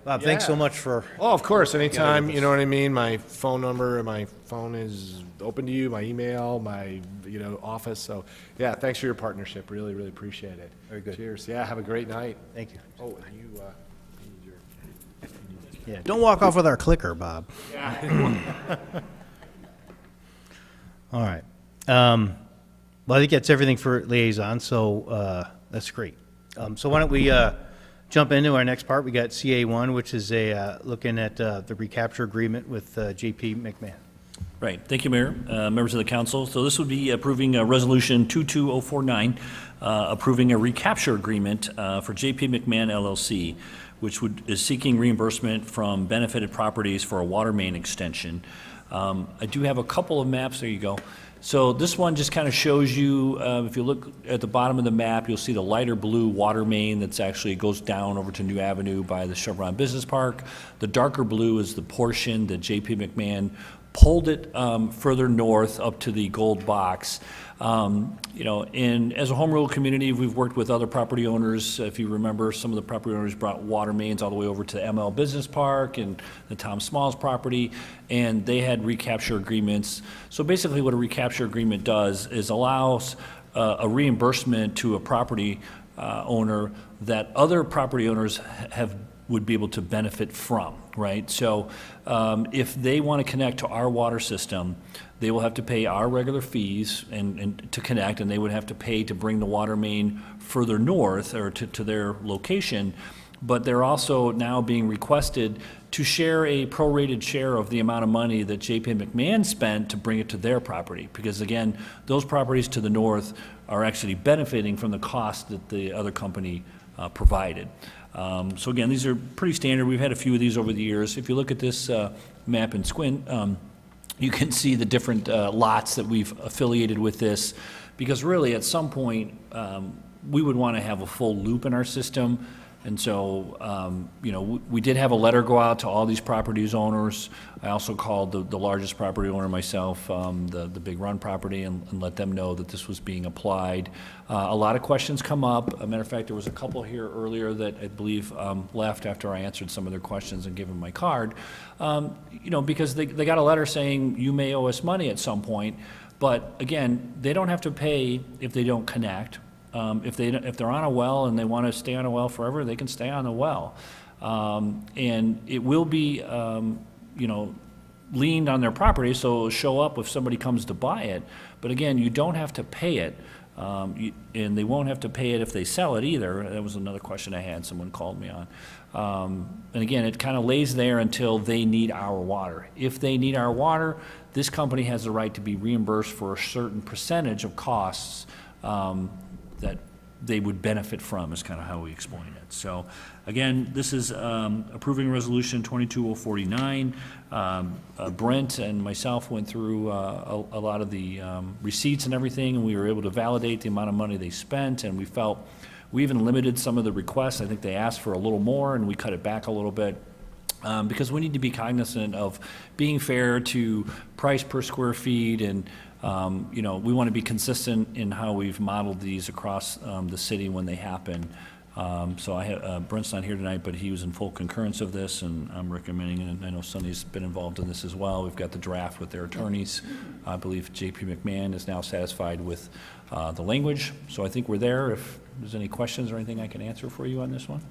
Bob, thanks so much for. Oh, of course, anytime, you know what I mean? My phone number, my phone is open to you, my email, my, office. So, yeah, thanks for your partnership. Really, really appreciate it. Very good. Cheers. Yeah, have a great night. Thank you. Oh, and you need your. Yeah, don't walk off with our clicker, Bob. All right. Well, I think that's everything for liaison, so that's great. So why don't we jump into our next part? We got CA1, which is looking at the recapture agreement with JP McMahon. Right, thank you, Mayor, members of the council. So this would be approving Resolution 22049, approving a recapture agreement for JP McMahon LLC, which is seeking reimbursement from benefited properties for a water main extension. I do have a couple of maps, there you go. So this one just kind of shows you, if you look at the bottom of the map, you'll see the lighter blue water main that's actually goes down over to New Avenue by the Chevron Business Park. The darker blue is the portion that JP McMahon pulled it further north up to the gold box. You know, and as a home rule community, we've worked with other property owners. If you remember, some of the property owners brought water mains all the way over to ML Business Park and the Tom Smalls property, and they had recapture agreements. So basically what a recapture agreement does is allows a reimbursement to a property owner that other property owners would be able to benefit from, right? So if they want to connect to our water system, they will have to pay our regular fees and to connect, and they would have to pay to bring the water main further north or to their location. But they're also now being requested to share a prorated share of the amount of money that JP McMahon spent to bring it to their property. Because again, those properties to the north are actually benefiting from the cost that the other company provided. So again, these are pretty standard. We've had a few of these over the years. If you look at this map and squint, you can see the different lots that we've affiliated with this, because really at some point we would want to have a full loop in our system. And so, you know, we did have a letter go out to all these properties owners. I also called the largest property owner myself, the Big Run property, and let them know that this was being applied. A lot of questions come up. As a matter of fact, there was a couple here earlier that I believe left after I answered some of their questions and gave them my card. You know, because they got a letter saying you may owe us money at some point. But again, they don't have to pay if they don't connect. If they're on a well and they want to stay on a well forever, they can stay on the well. And it will be, you know, liened on their property, so it'll show up if somebody comes to buy it. But again, you don't have to pay it, and they won't have to pay it if they sell it either. That was another question I had, someone called me on. And again, it kind of lays there until they need our water. If they need our water, this company has the right to be reimbursed for a certain percentage of costs that they would benefit from, is kind of how we explain it. So again, this is approving resolution 22049. Brent and myself went through a lot of the receipts and everything, and we were able to validate the amount of money they spent, and we felt we even limited some of the requests. I think they asked for a little more, and we cut it back a little bit. Because we need to be cognizant of being fair to price per square feet, and you know, we want to be consistent in how we've modeled these across the city when they happen. So I have, Brent's not here tonight, but he was in full concurrence of this, and I'm recommending, and I know Sonny's been involved in this as well. We've got the draft with their attorneys. I believe JP McMahon is now satisfied with the language. So I think we're there. If there's any questions or anything I can answer for you on this one.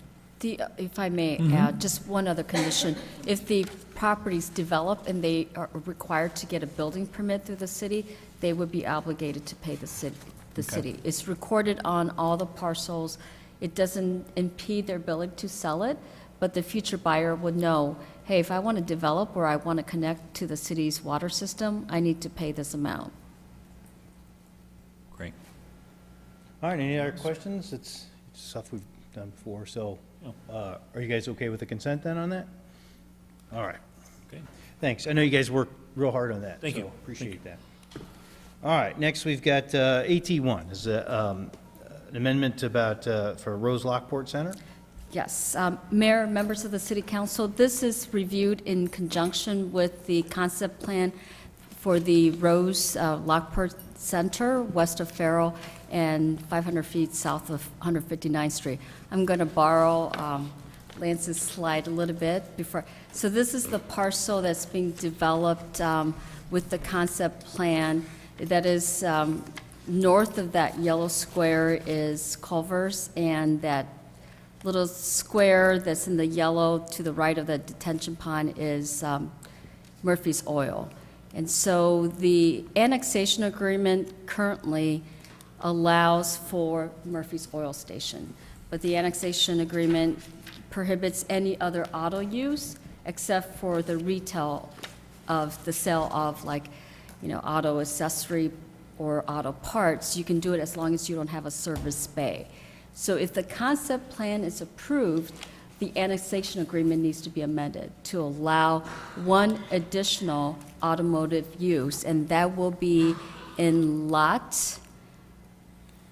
If I may add, just one other condition. If the properties develop and they are required to get a building permit through the city, they would be obligated to pay the city. It's recorded on all the parcels. It doesn't impede their ability to sell it, but the future buyer would know, hey, if I want to develop or I want to connect to the city's water system, I need to pay this amount. Great. All right, any other questions? It's stuff we've done before, so are you guys okay with the consent then on that? All right. Okay. Thanks. I know you guys worked real hard on that. Thank you. Appreciate that. All right, next we've got AT1. This is an amendment about, for Rose Lockport Center. Yes, Mayor, members of the City Council, this is reviewed in conjunction with the concept plan for the Rose Lockport Center, west of Farrell and 500 feet south of 159th Street. I'm going to borrow Lance's slide a little bit before. So this is the parcel that's being developed with the concept plan. That is north of that yellow square is Culver's, and that little square that's in the yellow to the right of the detention pond is Murphy's Oil. And so the annexation agreement currently allows for Murphy's Oil Station, but the annexation agreement prohibits any other auto use except for the retail of the sale of like, auto accessory or auto parts, you can do it as long as you don't have a service bay. So if the concept plan is approved, the annexation agreement needs to be amended to allow one additional automotive use, and that will be in Lot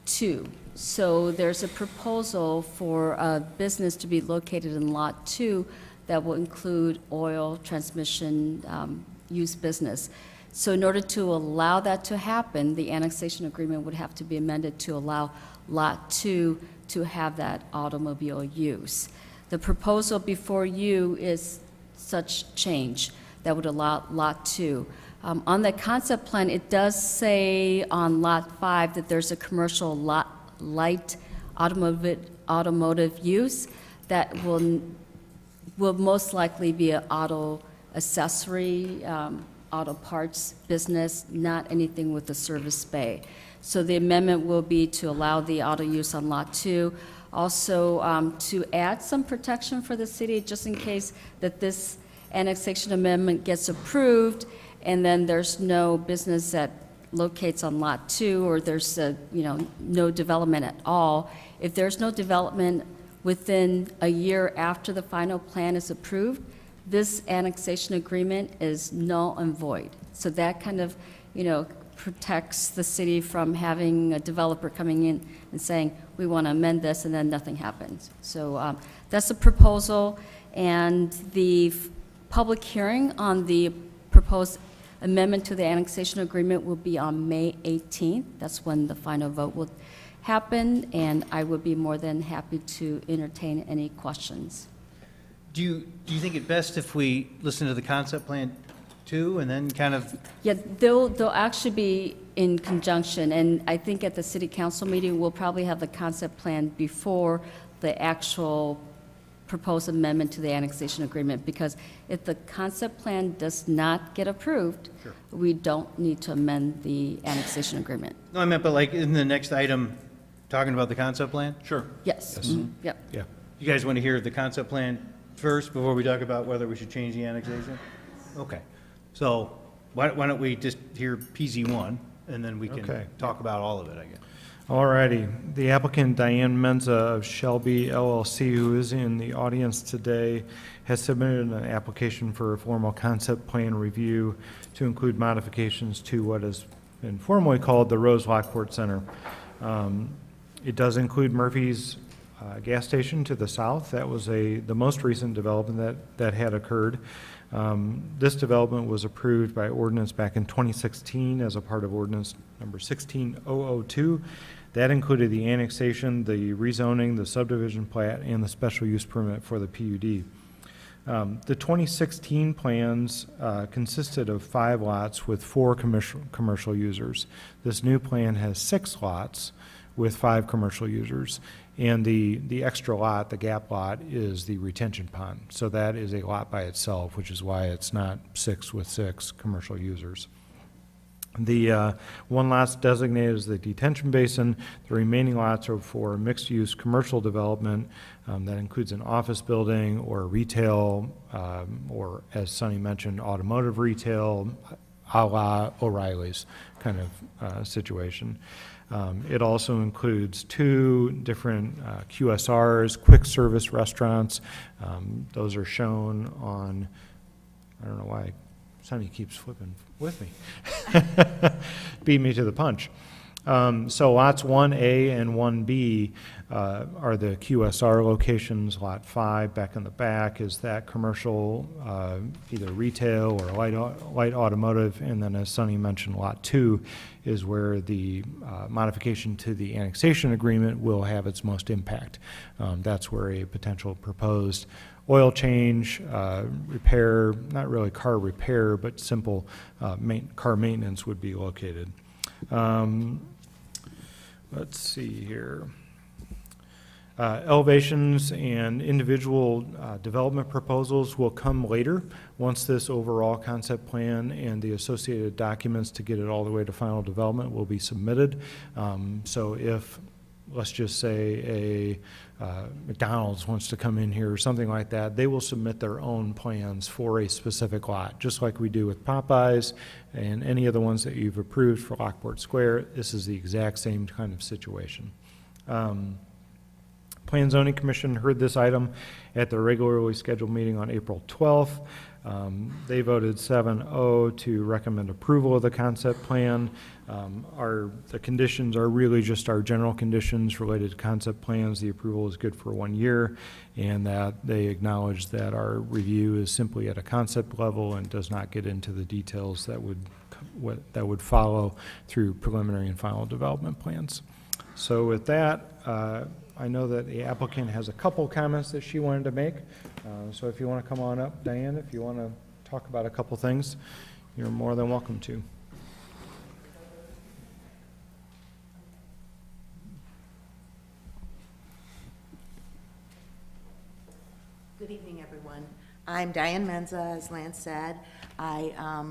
2. So there's a proposal for a business to be located in Lot 2 that will include oil, transmission, use business. So in order to allow that to happen, the annexation agreement would have to be amended to allow Lot 2 to have that automobile use. The proposal before you is such change that would allow Lot 2. On the concept plan, it does say on Lot 5 that there's a commercial light automotive use that will most likely be an auto accessory, auto parts business, not anything with a service bay. So the amendment will be to allow the auto use on Lot 2. Also, to add some protection for the city, just in case that this annexation amendment gets approved, and then there's no business that locates on Lot 2, or there's no development at all. If there's no development within a year after the final plan is approved, this annexation agreement is null and void. So that kind of, protects the city from having a developer coming in and saying, we want to amend this, and then nothing happens. So that's the proposal, and the public hearing on the proposed amendment to the annexation agreement will be on May 18th. That's when the final vote will happen, and I would be more than happy to entertain any questions. Do you think it best if we listen to the concept plan too, and then kind of? Yeah, they'll actually be in conjunction, and I think at the city council meeting, we'll probably have the concept plan before the actual proposed amendment to the annexation agreement, because if the concept plan does not get approved, Sure. we don't need to amend the annexation agreement. No, I meant, but like in the next item, talking about the concept plan? Sure. Yes. Yep. Yeah. You guys want to hear the concept plan first before we talk about whether we should change the annexation? Okay. So why don't we just hear PZ1, and then we can Okay. talk about all of it, I guess. All righty. The applicant Diane Menza of Shelby LLC, who is in the audience today, has submitted an application for a formal concept plan review to include modifications to what has been formally called the Rose Lockport Center. It does include Murphy's gas station to the south. That was the most recent development that had occurred. This development was approved by ordinance back in 2016 as a part of ordinance number 16002. That included the annexation, the rezoning, the subdivision plat, and the special use permit for the PUD. The 2016 plans consisted of 5 lots with 4 commercial users. This new plan has 6 lots with 5 commercial users. And the extra lot, the gap lot, is the retention pond. So that is a lot by itself, which is why it's not 6 with 6 commercial users. The one lot's designated as the detention basin. The remaining lots are for mixed-use commercial development. That includes an office building or retail, or as Sonny mentioned, automotive retail, a la O'Reilly's kind of situation. It also includes 2 different QSRs, quick service restaurants. Those are shown on, I don't know why Sonny keeps flipping with me. Beat me to the punch. So lots 1A and 1B are the QSR locations. Lot 5 back in the back is that commercial, either retail or light automotive. And then as Sonny mentioned, Lot 2 is where the modification to the annexation agreement will have its most impact. That's where a potential proposed oil change, repair, not really car repair, but simple car maintenance would be located. Let's see here. Elevations and individual development proposals will come later once this overall concept plan and the associated documents to get it all the way to final development will be submitted. So if let's just say McDonald's wants to come in here or something like that, they will submit their own plans for a specific lot, just like we do with Popeyes and any of the ones that you've approved for Lockport Square. This is the exact same kind of situation. Plan and Zoning Commission heard this item at the regularly scheduled meeting on April 12th. They voted 7-0 to recommend approval of the concept plan. The conditions are really just our general conditions related to concept plans. The approval is good for 1 year, and that they acknowledge that our review is simply at a concept level and does not get into the details that would follow through preliminary and final development plans. So with that, I know that the applicant has a couple comments that she wanted to make. So if you want to come on up, Diane, if you want to talk about a couple things, you're more than welcome to. Good evening, everyone. I'm Diane Menza, as Lance said. I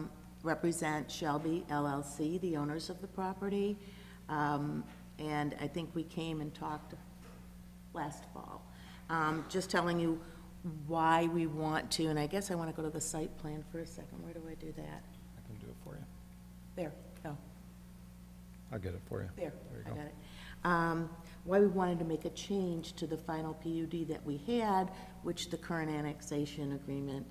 represent Shelby LLC, the owners of the property. And I think we came and talked last fall. Just telling you why we want to, and I guess I want to go to the site plan for a second. Where do I do that? I can do it for you. There, oh, I'll get it for you. there, you I go. got it. Why we wanted to make a change to the final PUD that we had, which the current annexation agreement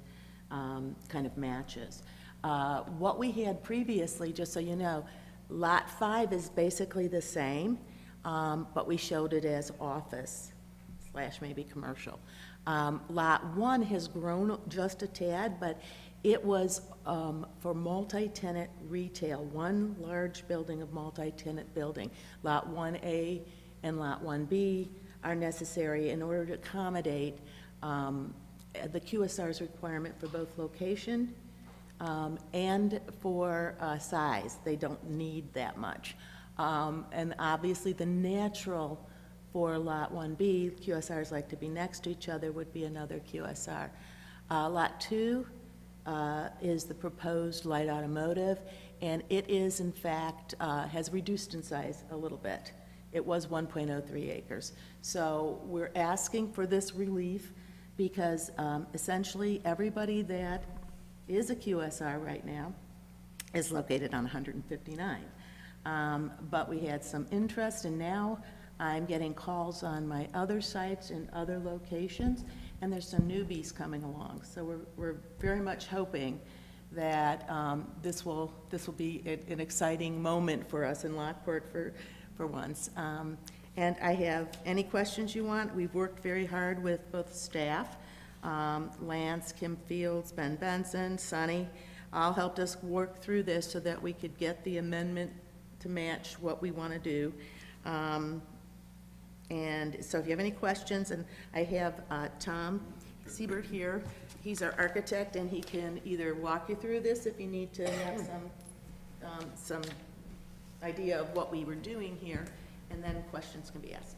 kind of matches. What we had previously, just so you know, Lot 5 is basically the same, but we showed it as office / maybe commercial. Lot 1 has grown just a tad, but it was for multi-tenant retail, one large building of multi-tenant building. Lot 1A and Lot 1B are necessary in order to accommodate the QSR's requirement for both location and for size. They don't need that much. And obviously the natural for Lot 1B, QSRs like to be next to each other, would be another QSR. Lot 2 is the proposed light automotive, and it is in fact, has reduced in size a little bit. It was 1.03 acres. So we're asking for this relief because essentially everybody that is a QSR right now is located on 159. But we had some interest, and now I'm getting calls on my other sites in other locations, and there's some newbies coming along. So we're very much hoping that this will be an exciting moment for us in Lockport for once. And I have any questions you want. We've worked very hard with both staff, Lance, Kim Fields, Ben Benson, Sonny, all helped us work through this so that we could get the amendment to match what we want to do. And so if you have any questions, and I have Tom Siebert here, he's our architect, and he can either walk you through this if you need to have some idea of what we were doing here, and then questions can be asked.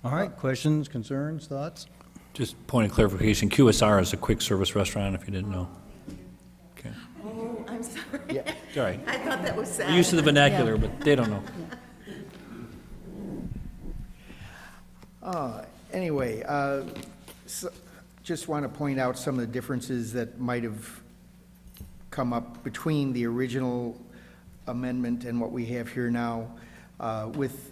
All right, questions, concerns, thoughts? Just point of clarification, QSR is a quick service restaurant, if you didn't know. Okay. Oh, I'm sorry. Yeah. All right. I thought that was sad. We're used to the vernacular, but they don't know. Anyway, just want to point out some of the differences that might have come up between the original amendment and what we have here now. With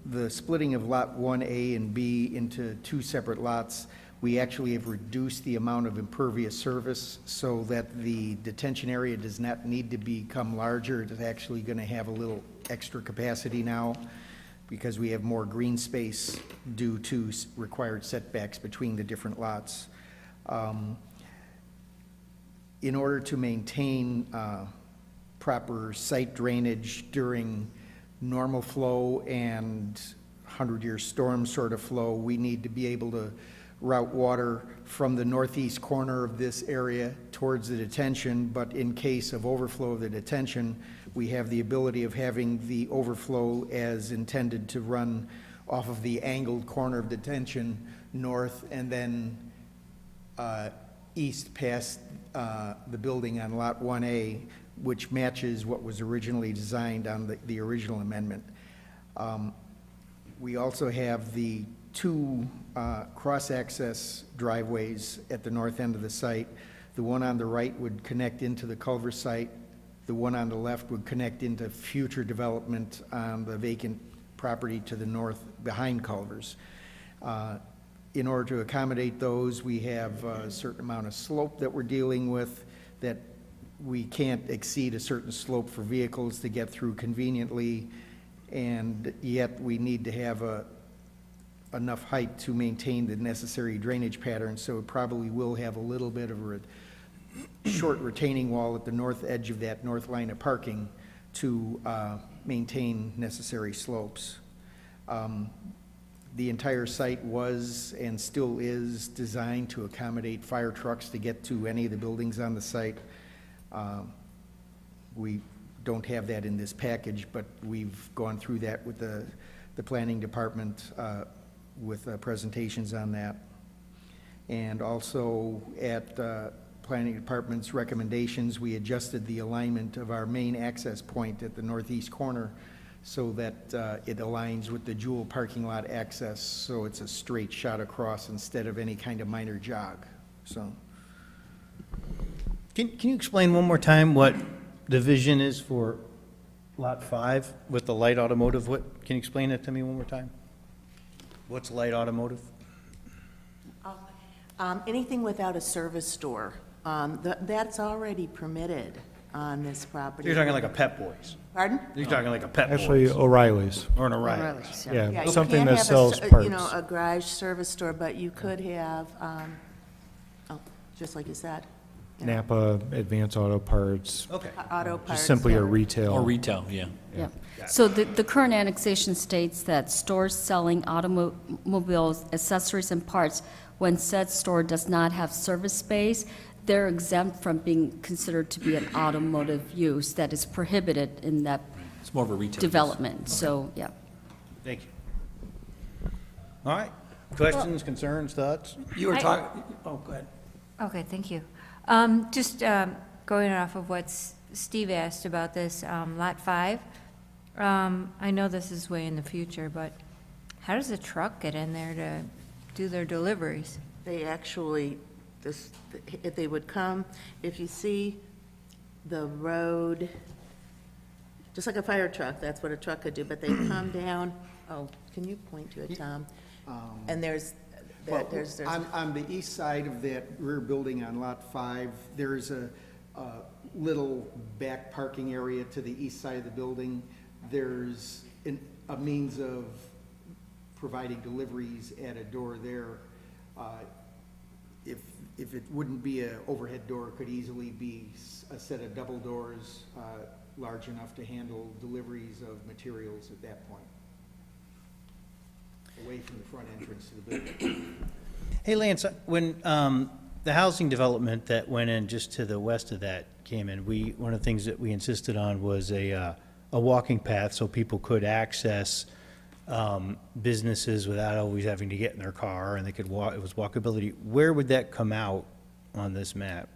the splitting of Lot 1A and B into two separate lots, we actually have reduced the amount of impervious surface so that the detention area does not need to become larger. It's actually going to have a little extra capacity now, because we have more green space due to required setbacks between the different lots. In order to maintain proper site drainage during normal flow and 100-year storm sort of flow, we need to be able to route water from the northeast corner of this area towards the detention, but in case of overflow of the detention, we have the ability of having the overflow as intended to run off of the angled corner of detention north and then east past the building on Lot 1A, which matches what was originally designed on the original amendment. We also have the two cross-access driveways at the north end of the site. The one on the right would connect into the Culver site. The one on the left would connect into future development on the vacant property to the north behind Culver's. In order to accommodate those, we have a certain amount of slope that we're dealing with, that we can't exceed a certain slope for vehicles to get through conveniently, and yet we need to have enough height to maintain the necessary drainage pattern, so it probably will have a little bit of a short retaining wall at the north edge of that north line of parking to maintain necessary slopes. The entire site was and still is designed to accommodate fire trucks to get to any of the buildings on the site. We don't have that in this package, but we've gone through that with the planning department with presentations on that. And also at planning department's recommendations, we adjusted the alignment of our main access point at the northeast corner so that it aligns with the Jewel parking lot access, so it's a straight shot across instead of any kind of minor jog. So, Can you explain one more time what the vision is for Lot 5 with the light automotive? Can you explain that to me one more time? What's light automotive? Anything without a service store, that's already permitted on this property. You're talking like a Pep Boys. Pardon? You're talking like a Pep Boys. Actually, O'Reilly's. Or an O'Reilly's. Yeah, Yeah, you something can't that have sells a parts. garage service store, but you could have, just like you said. Napa, Advance Auto Parts, Okay. Auto parts. just simply a yeah. retail. Or retail, yeah. Yeah. So the current annexation states that stores selling automobiles, accessories, and parts, when said store does not have service space, they're exempt from being considered to be an automotive use that is prohibited in that It's more of a retail use. development, so, yeah. Thank you. All right. Questions, concerns, thoughts? You were talking, oh, go ahead. Okay, thank you. Just going off of what Steve asked about this, Lot 5, I know this is way in the future, but how does a truck get in there to do their deliveries? They actually, if they would come, if you see the road, just like a fire truck, that's what a truck could do, but they come down, can you point to it, Tom? And there's on the east side of that rear building on Lot 5, there's a little back parking area to the east side of the building. There's a means of providing deliveries at a door there. If it wouldn't be an overhead door, it could easily be a set of double doors large enough to handle deliveries of materials at that point, away from the front entrance to the building. Hey, Lance, when the housing development that went in just to the west of that came in, one of the things that we insisted on was a walking path so people could access businesses without always having to get in their car, and they could walk. It was walkability. Where would that come out on this map?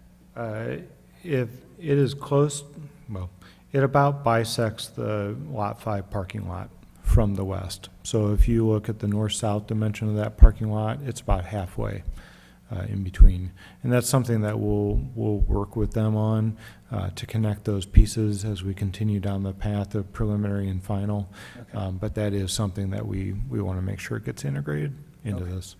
If it is close, well, it about bisects the Lot 5 parking lot from the west. So if you look at the north-south dimension of that parking lot, it's about halfway in between. And that's something that we'll work with them on to connect those pieces as we continue down the path of preliminary and final. Okay. But that is something that we want to make sure it gets integrated into this.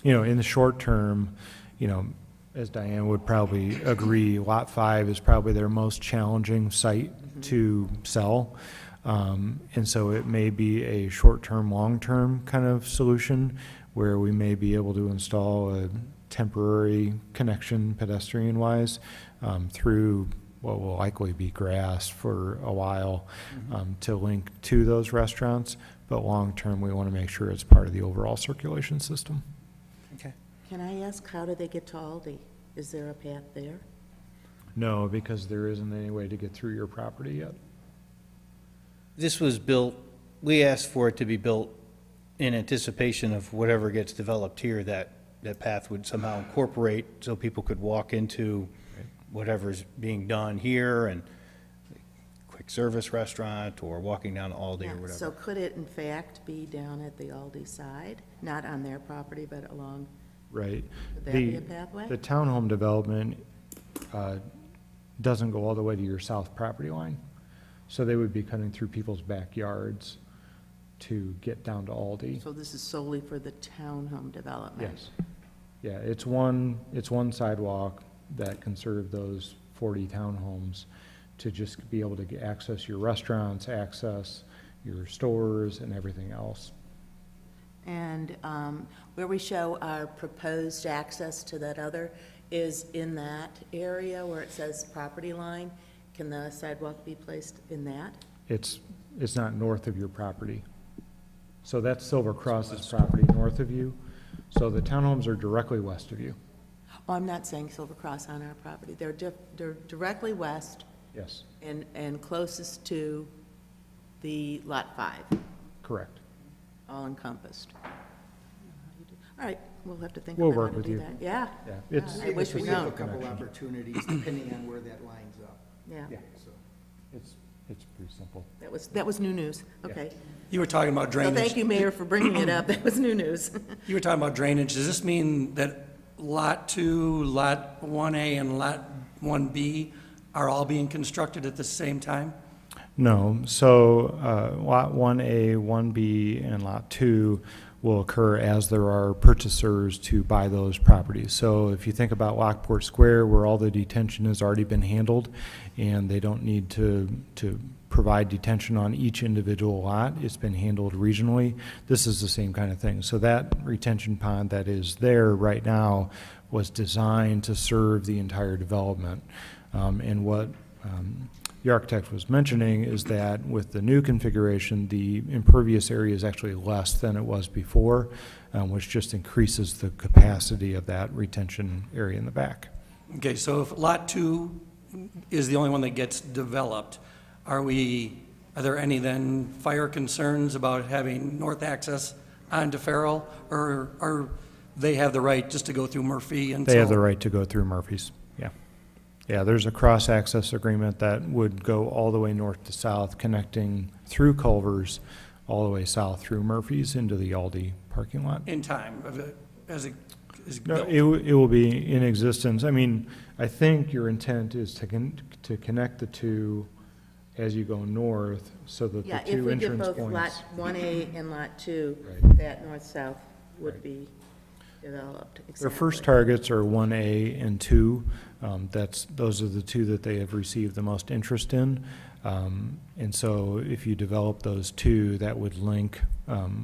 You know, in the short term, you know, as Diane would probably agree, Lot 5 is probably their most challenging site to sell. And so it may be a short-term, long-term kind of solution where we may be able to install a temporary connection pedestrian-wise through what will likely be grass for a while to link to those restaurants. But long-term, we want to make sure it's part of the overall circulation system. Okay. Can I ask, how do they get to Aldi? Is there a path there? No, because there isn't any way to get through your property yet. This was built, we asked for it to be built in anticipation of whatever gets developed here, that path would somehow incorporate so people could walk into whatever's being done here and quick quick service restaurant or walking down to Aldi Yeah, or whatever. so could it in fact be down at the Aldi side, not on their property, but along, Right. would that be a pathway? The townhome development doesn't go all the way to your south property line. So they would be cutting through people's backyards to get down to Aldi. So this is solely for the townhome development? Yes. Yeah, it's one sidewalk that can serve those 40 townhomes to just be able to access your restaurants, access your stores and everything else. And where we show our proposed access to that other is in that area where it says property line. Can the sidewalk be placed in that? It's not north of your property. So that's Silver Cross's property north of you. So the townhomes are directly west of you. Oh, I'm not saying Silver Cross on our property. They're directly west Yes, and closest to the Lot 5, correct. all encompassed. All right, we'll have to think We'll about how work to with do you. that. Yeah. Yeah, it's, I wish we have a known. couple Connection. opportunities depending on where that lines up. Yeah, So, it's pretty simple. that was new news. Yeah. Okay. You were talking about So drainage. thank you, Mayor, for bringing it up. That was new news. You were talking about drainage. Does this mean that Lot 2, Lot 1A, and Lot 1B are all being constructed at the same time? No, so Lot 1A, 1B, and Lot 2 will occur as there are purchasers to buy those properties. So if you think about Lockport Square, where all the detention has already been handled, and they don't need to provide detention on each individual lot, it's been handled regionally. This is the same kind of thing. So that retention pond that is there right now was designed to serve the entire development. And what the architect was mentioning is that with the new configuration, the impervious area is actually less than it was before, which just increases the capacity of that retention area in the back. Okay, so if Lot 2 is the only one that gets developed, are there any then fire concerns about having north access onto Farrell? Or they have the right just to go through Murphy and so? They have the right to go through Murphy's, yeah. Yeah, there's a cross-access agreement that would go all the way north to south, connecting through Culver's, all the way south through Murphy's into the Aldi parking lot. In time, as it is No, built? it will be in existence. I mean, I think your intent is to connect the two as you go north, so that the Yeah, if two we get entrance both Lot points. 1A and Lot 2, Right. that north-south would be developed. Their first exactly. targets are 1A and 2. Those are the two that they have received the most interest in. And so if you develop those two, that would link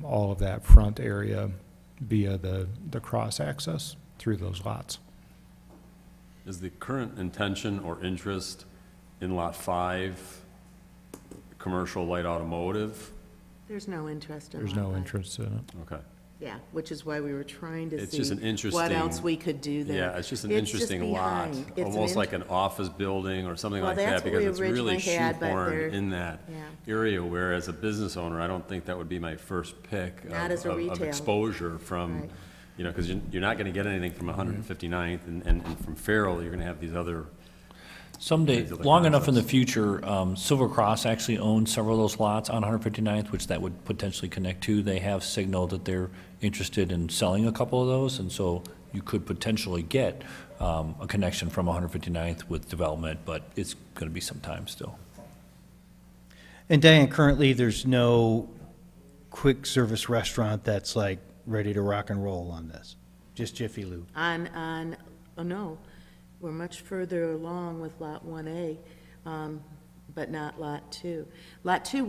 all of that front area via the cross-access through those lots. Is the current intention or interest in Lot 5 commercial light automotive? There's no interest in There's Lot no 5. interest in it. Okay. Yeah, which is why we were trying to It's see just an what interesting- else we could do there. Yeah, it's just an interesting lot, behind. It's an almost like an office building or something Well, like that's that, what we because it's really originally had, but they're- shoehorned in that yeah. area, where as a business owner, I don't think that would be my first pick Not as a of retail. exposure from, Right. you know, because you're not going to get anything from 159th, and from Farrell, you're going to have these other. Someday, these other long enough in the concepts. future, Silver Cross actually owns several of those lots on 159th, which that would potentially connect to. They have signaled that they're interested in selling a couple of those, and so you could potentially get a connection from 159th with development, but it's going to be some time still. And Diane, currently, there's no quick service restaurant that's like ready to rock and roll on this, just Jiffy Lube. Oh, no, we're much further along with Lot 1A, but not Lot 2. Lot 2,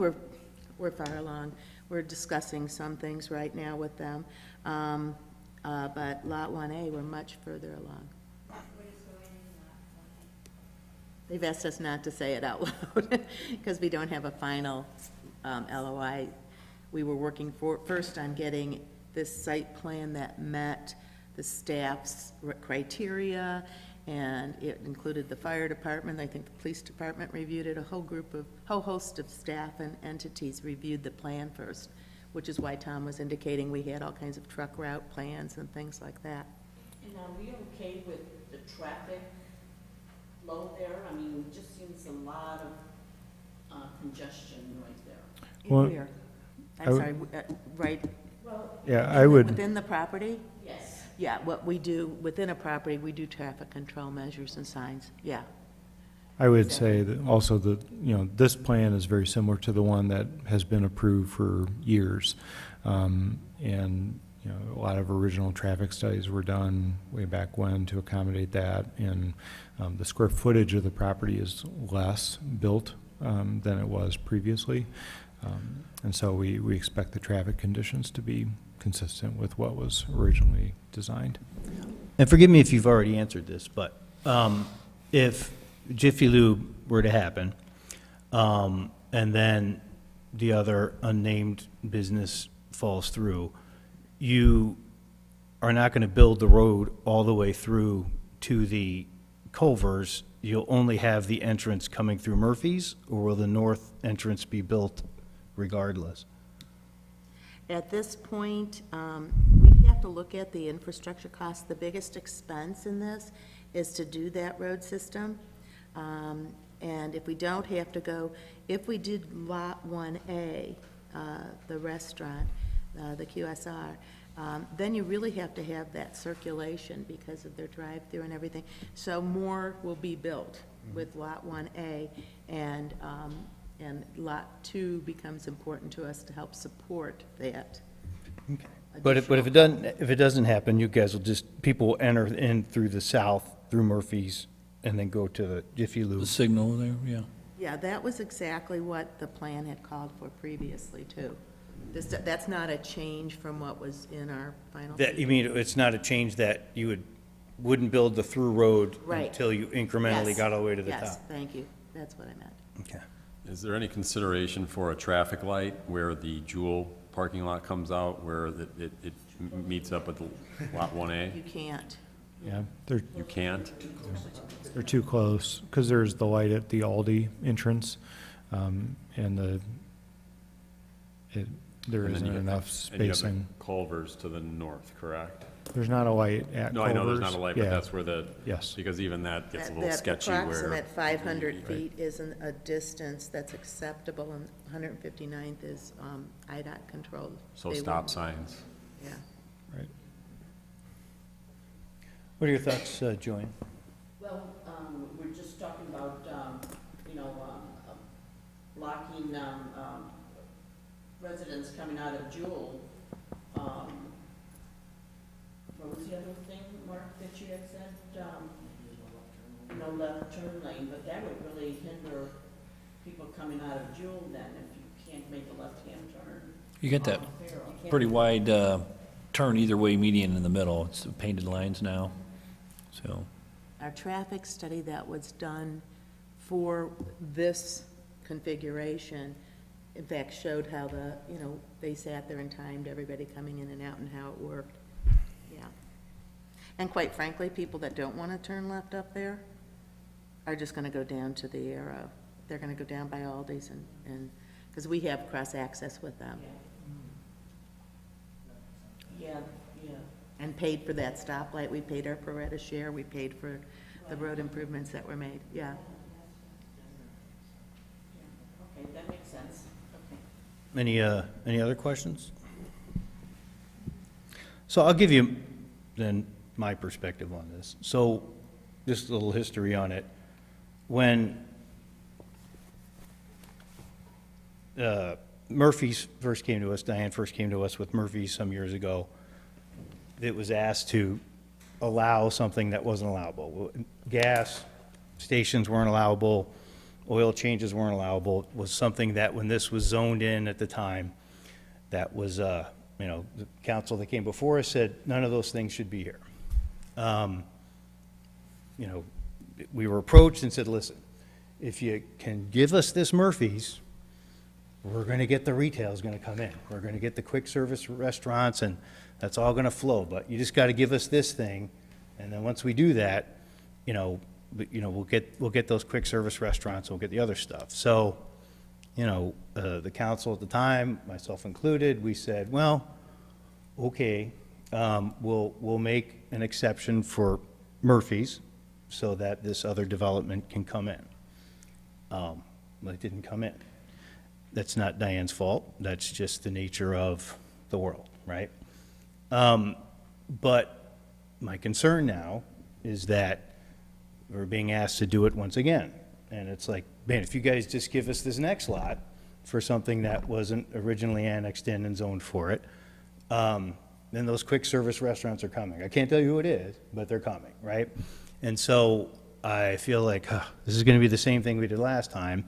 we're far along. We're discussing some things right now with them, but Lot 1A, we're much further along. They've asked us not to say it out loud, because we don't have a final LOI. We were working first on getting this site plan that met the staff's criteria, and it included the fire department, I think the police department reviewed it, a whole host of staff and entities reviewed the plan first, which is why Tom was indicating we had all kinds of truck route plans and things like that. And are we okay with the traffic flow there? I mean, we've just seen a lot of congestion right there. Well, Where? I I'm would- sorry, right? Yeah, I would, Within the property? Yes. Yeah, what we do, within a property, we do traffic control measures and signs, yeah. I would say that also that, this plan is very similar to the one that has been approved for years. And, a lot of original traffic studies were done way back when to accommodate that. And the square footage of the property is less built than it was previously. And so we expect the traffic conditions to be consistent with what was originally designed. And forgive me if you've already answered this, but if Jiffy Lube were to happen, and then the other unnamed business falls through, you are not going to build the road all the way through to the Culvers. You'll only have the entrance coming through Murphy's, or will the north entrance be built regardless? At this point, we'd have to look at the infrastructure costs. The biggest expense in this is to do that road system. And if we don't have to go, if we did Lot 1A, the restaurant, the QSR, then you really have to have that circulation because of their drive-through and everything. So more will be built with Lot 1A, and Lot 2 becomes important to us to help support that. But if it doesn't happen, you guys will people will enter in through the south, through Murphy's, and then go to the Jiffy The Lube. signal there, yeah. Yeah, that was exactly what the plan had called for previously, too. That's not a change from what was in our final. That, you mean, it's not a change that you wouldn't build the through road Right. until you incrementally Yes. got all the way to the top? Yes, thank you. That's what I meant. Okay. Is there any consideration for a traffic light where the Jewel parking lot comes out, where it meets up with Lot 1A? You can't. yeah, You can't? they're too close, because there's the light at the Aldi entrance, and there And then isn't you have- enough and you have the spacing. Culvers to the north, correct? There's not a light at No, I know there's not a Culver's. light, but Yeah. that's where Yes. because even that gets a little That sketchy where. approximate 500 feet isn't a distance that's acceptable, and 159th is IDOT controlled. So They stop won't- signs. Yeah. Right. What are your thoughts, Joanne? Well, we're just talking about, blocking, residents coming out of Jewel. What was the other thing, Mark, that you had said? No left turn lane, but that would really hinder people coming out of Jewel then, if you can't make a left-hand turn. You get that on Farrell. Can't pretty make- wide turn either way median in the middle. It's painted lines now, so. Our traffic study that was done for this configuration, in fact, showed how they sat there and timed everybody coming in and out and how it worked. Yeah. And quite frankly, people that don't want to turn left up there are just going to go down to the Arrow. They're going to go down by Aldi's because we have cross-access with them. Yeah, yeah. And paid for that stoplight. We paid our pro rata share. We paid for the road improvements that were made. Yeah. Okay, that makes sense. Okay. Any other questions? So I'll give you then my perspective on this. So just a little history on it. When Murphy's first came to us, Diane first came to us with Murphy's some years ago, it was asked to allow something that wasn't allowable. Gas stations weren't allowable, oil changes weren't allowable. It was something that when this was zoned in at the time, that was, the council that came before us said, none of those things should be here. We were approached and said, listen, if you can give us this Murphy's, we're going to get the retail's going to come in. We're going to get the quick service restaurants, and that's all going to flow. But you just got to give us this thing, and then once we do that, we'll get those quick service restaurants. We'll get the other stuff. So, the council at the time, myself included, we said, well, okay, we'll make an exception for Murphy's so that this other development can come in. Well, it didn't come in. That's not Diane's fault. That's just the nature of the world, right? But my concern now is that we're being asked to do it once again. And it's like, man, if you guys just give us this next lot for something that wasn't originally annexed in and zoned for it, then those quick service restaurants are coming. I can't tell you who it is, but they're coming, right? And so I feel like this is going to be the same thing we did last time.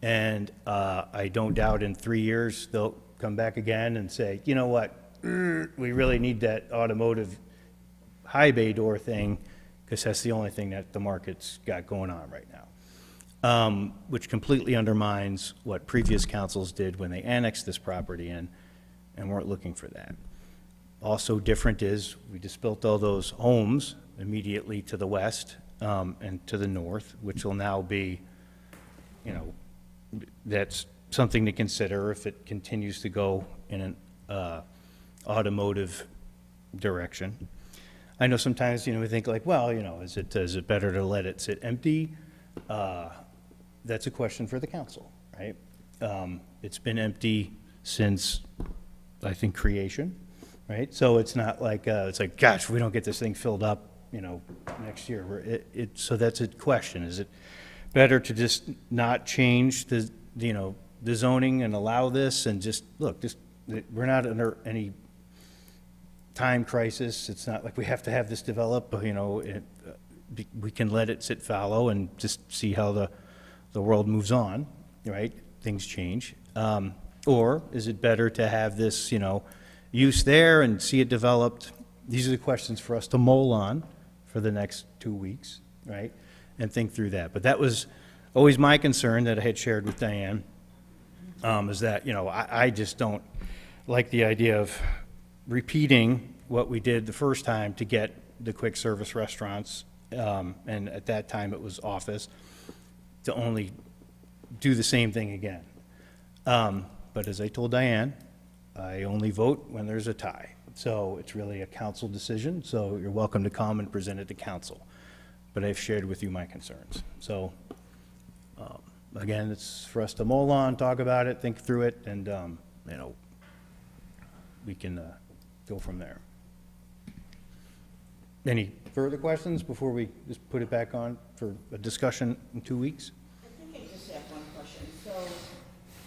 And I don't doubt in 3 years they'll come back again and say, you know what, we really need that automotive high bay door thing because that's the only thing that the market's got going on right now, which completely undermines what previous councils did when they annexed this property in and weren't looking for that. Also different is we just built all those homes immediately to the west and to the north, which will now be, you know, that's something to consider if it continues to go in an automotive direction. I know sometimes, you know, we think like, well, you know, is it better to let it sit empty? That's a question for the council, right? It's been empty since, I think, creation, right? So it's not like, it's like, gosh, we don't get this thing filled up, you know, next year. So that's a question. Is it better to just not change the, you know, the zoning and allow this and just, look, just, we're not under any time crisis. It's not like we have to have this develop, you know, we can let it sit fallow and just see how the world moves on, right? Things change. Or is it better to have this, you know, use there and see it developed? These are the questions for us to mull on for the next 2 weeks, right? And think through that. But that was always my concern that I had shared with Diane, is that, you know, I just don't like the idea of repeating what we did the first time to get the quick service restaurants, and at that time it was office, to only do the same thing again. But as I told Diane, I only vote when there's a tie. So it's really a council decision, so you're welcome to come and present it to council. But I've shared with you my concerns. So, again, it's for us to mull on, talk about it, think through it, and, you know, we can go from there. Any further questions before we just put it back on for a discussion in 2 weeks? I think I just have one question. So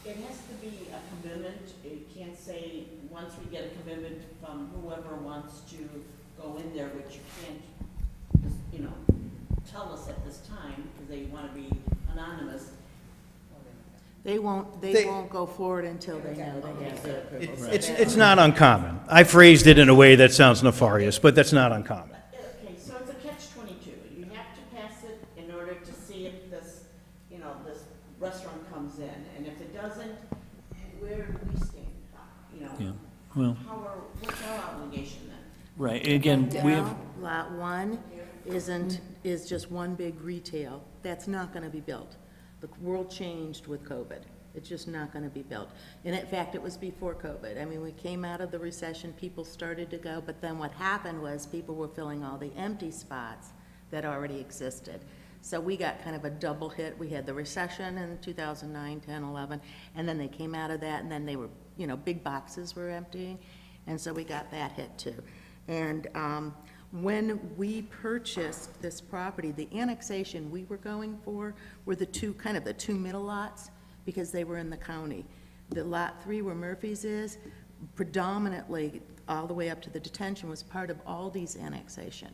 it has to be a commitment. It can't say, once we get a commitment from whoever wants to go in there, which you can't, just, you know, tell us at this time, because they want to be anonymous. They won't go forward until they know they have the approval. It's not uncommon. I phrased it in a way that sounds nefarious, but that's not uncommon. Okay, so it's a catch-22. You have to pass it in order to see if this, you know, this restaurant comes in. And if it doesn't, where do we stand? You know, Yeah, well, what's our obligation then? right, again, we have, Lot 1 is just one big retail. That's not going to be built. The world changed with COVID. It's just not going to be built. And in fact, it was before COVID. I mean, we came out of the recession, people started to go, but then what happened was people were filling all the empty spots that already existed. So we got kind of a double hit. We had the recession in 2009, 10, 11, and then they came out of that, and then they were, you know, big boxes were emptying, and so we got that hit too. And when we purchased this property, the annexation we were going for were the two middle lots, because they were in the county. The lot 3 where Murphy's is, predominantly all the way up to the detention, was part of Aldi's annexation.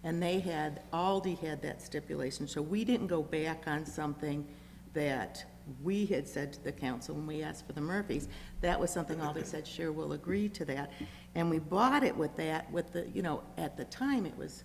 And Aldi had that stipulation, so we didn't go back on something that we had said to the council when we asked for the Murphys. That was something Aldi said, sure, we'll agree to that. And we bought it with that, with the, you know, at the time it was,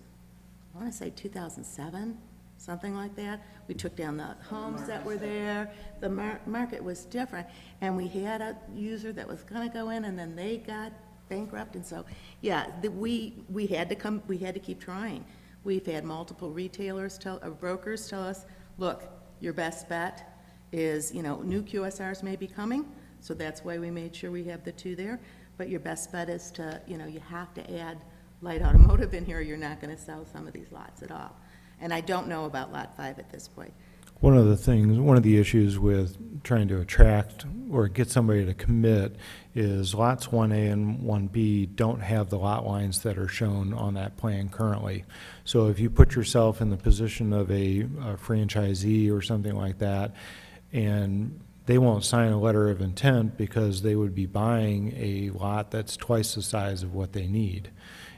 I want to say 2007, something like that. We took down the homes that were there. The market was different. And we had a user that was going to go in, and then they got bankrupt. And so, yeah, we had to keep trying. We've had multiple retailers brokers tell us, look, your best bet is, you know, new QSRs may be coming, so that's why we made sure we have the 2 there. But your best bet is to, you know, you have to add light automotive in here, or you're not going to sell some of these lots at all. And I don't know about Lot 5 at this point. one of the issues with trying to attract or get somebody to commit is lots 1A and 1B don't have the lot lines that are shown on that plan currently. So if you put yourself in the position of a franchisee or something like that, and they won't sign a letter of intent because they would be buying a lot that's twice the size of what they need.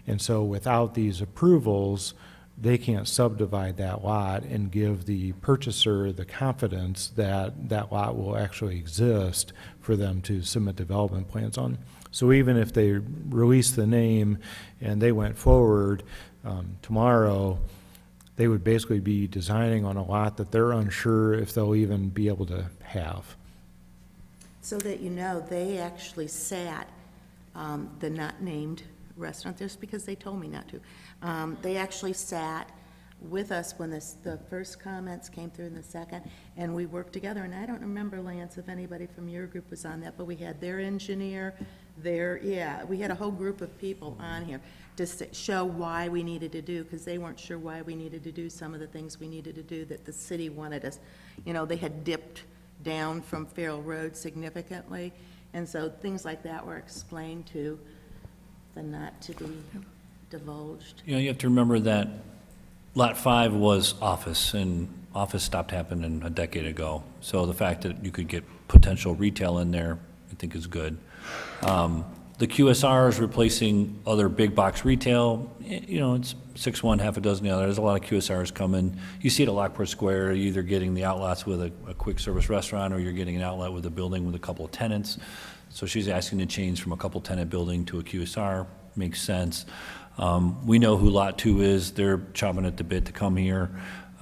And so without these approvals, they can't subdivide that lot and give the purchaser the confidence that that lot will actually exist for them to submit development plans on. So even if they release the name and they went forward tomorrow, they would basically be designing on a lot that they're unsure if they'll even be able to have. So that you know, they actually sat, the not named restaurant, just because they told me not to. They actually sat with us when the first comments came through in the second, and we worked together. And I don't remember, Lance, if anybody from your group was on that, but we had their engineer, we had a whole group of people on here to show why we needed to do, because they weren't sure why we needed to do some of the things we needed to do that the city wanted us. You know, they had dipped down from Farrell Road significantly, and so things like that were explained to the not to be divulged. You know, you have to remember that Lot 5 was office, and office stopped happening a decade ago. So the fact that you could get potential retail in there, I think is good. The QSR is replacing other big box retail. You know, it's 6 one, half a dozen the other. There's a lot of QSRs coming. You see it at Lockport Square, you're either getting the outlets with a quick service restaurant, or you're getting an outlet with a building with a couple of tenants. So she's asking to change from a couple tenant building to a QSR. Makes sense. We know who Lot 2 is. They're chomping at the bit to come here.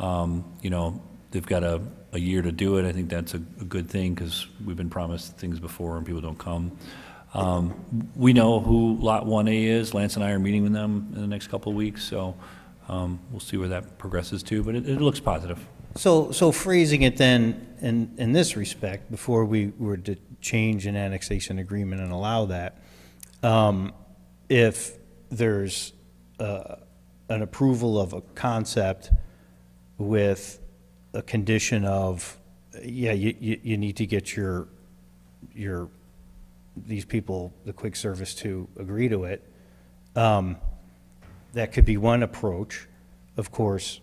You know, they've got a year to do it. I think that's a good thing, because we've been promised things before and people don't come. We know who Lot 1A is. Lance and I are meeting with them in the next couple of weeks, so we'll see where that progresses to, but it looks positive. So phrasing it then in this respect, before we were to change an annexation agreement and allow that, if there's an approval of a concept with a condition of, you need to get these people, the quick service, to agree to it, that could be one approach. Of course,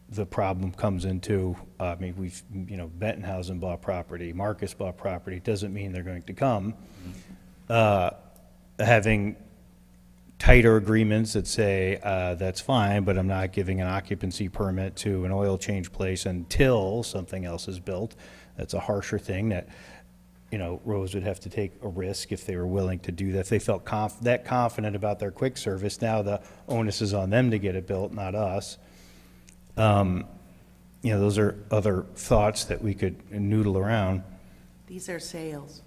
the problem comes into, Bentonhausen bought property, Marcus bought property, doesn't mean they're going to come. Having tighter agreements that say, that's fine, but I'm not giving an occupancy permit to an oil change place until something else is built. That's a harsher thing that, Rose would have to take a risk if they were willing to do that. If they felt that confident about their quick service, now the onus is on them to get it built, not us. Those are other thoughts that we could noodle around. These are sales.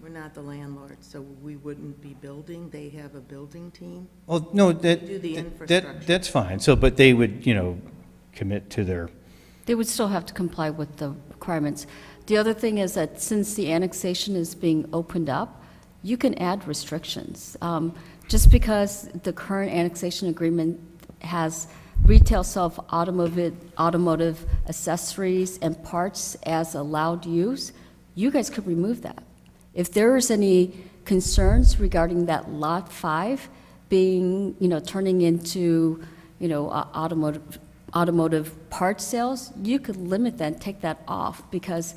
We're not the landlord, so we wouldn't be building. They have a building team. Oh, no, Do the infrastructure. that's fine. So, but they would, commit to their, They would still have to comply with the requirements. The other thing is that since the annexation is being opened up, you can add restrictions. Just because the current annexation agreement has retail automotive accessories and parts as allowed use, you guys could remove that. If there is any concerns regarding that Lot 5 being, turning into, automotive parts sales, you could limit that and take that off, because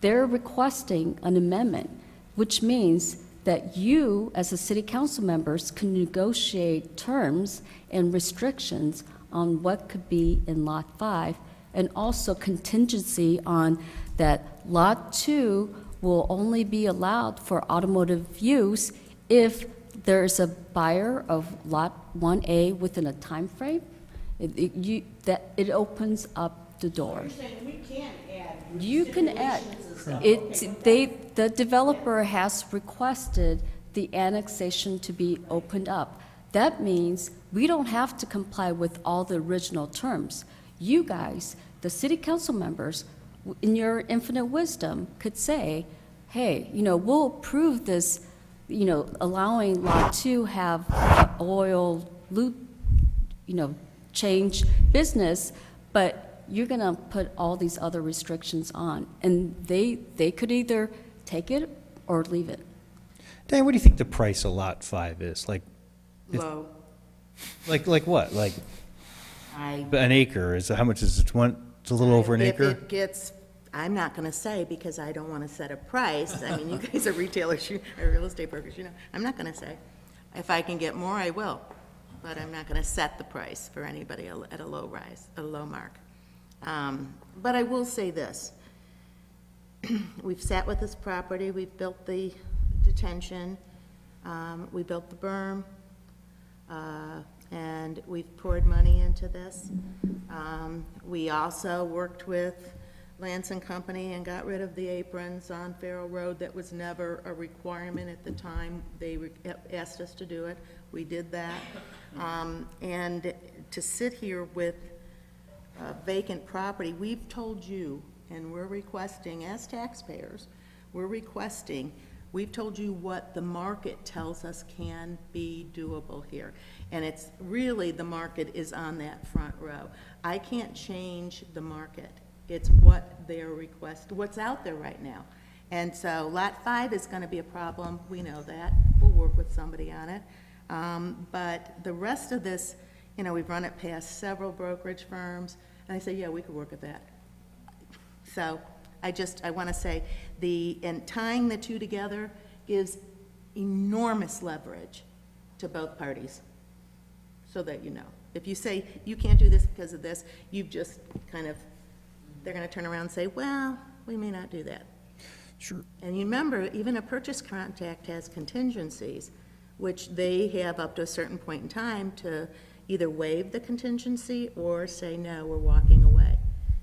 they're requesting an amendment, which means that you, as the city council members, can negotiate terms and restrictions on what could be in Lot 5, and also contingency on that Lot 2 will only be allowed for automotive use if there's a buyer of Lot 1A within a time frame. It opens up the door. We can add. You can add. The developer has requested the annexation to be opened up. That means we don't have to comply with all the original terms. You guys, the city council members, in your infinite wisdom, could say, hey, we'll approve this, allowing Lot 2 have oil, loop, change business, but you're going to put all these other restrictions on, and they could either take it or leave it. Dan, what do you think the price of Lot 5 is? Like Low. what? Like I. an acre? How much is it? It's a little over an If acre? it gets, I'm not gonna say because I don't wanna set a price. I mean, you guys are retailers, or real estate brokers, you know. I'm not gonna say. If I can get more, I will. But I'm not gonna set the price for anybody at a low mark. But I will say this. We've sat with this property, we've built the detention, we built the berm, and we've poured money into this. We also worked with Lance and Company and got rid of the aprons on Farrell Road. That was never a requirement at the time. They asked us to do it. We did that. And to sit here with vacant property, we've told you, and we're requesting, as taxpayers, we've told you what the market tells us can be doable here. And it's really, the market is on that front row. I can't change the market. It's what their request, what's out there right now. And so Lot 5 is going to be a problem. We know that. We'll work with somebody on it. But the rest of this, you know, we've run it past several brokerage firms, and they say, yeah, we could work with that. So I want to say, and tying the two together gives enormous leverage to both parties, so that you know. If you say, you can't do this because of this, you've just kind of, they're going to turn around and say, well, we may not do that. Sure. And you remember, even a purchase contract has contingencies, which they have up to a certain point in time to either waive the contingency or say, no, we're walking away.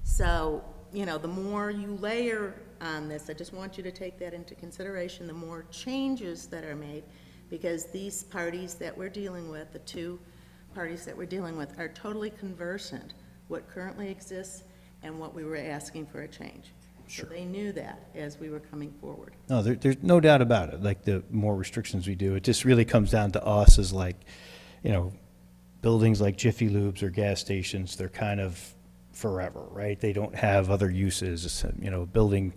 So, you know, the more you layer on this, I just want you to take that into consideration, the more changes that are made, because these parties that we're dealing with, the two parties that we're dealing with, are totally conversant what currently exists and what we were asking for a change. Sure. So they knew that as we were coming forward. No, there's no doubt about it. Like, the more restrictions we do, it just really comes down to us as, like, you know, buildings like Jiffy Lubes or gas stations, they're kind of forever, right? They don't have other uses, you know, building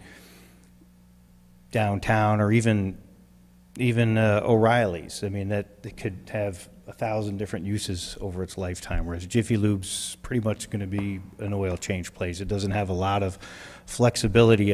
downtown, or even O'Reilly's. I mean, that it could have 1,000 different uses over its lifetime, whereas Jiffy Lube's pretty much going to be an oil change place. It doesn't have a lot of flexibility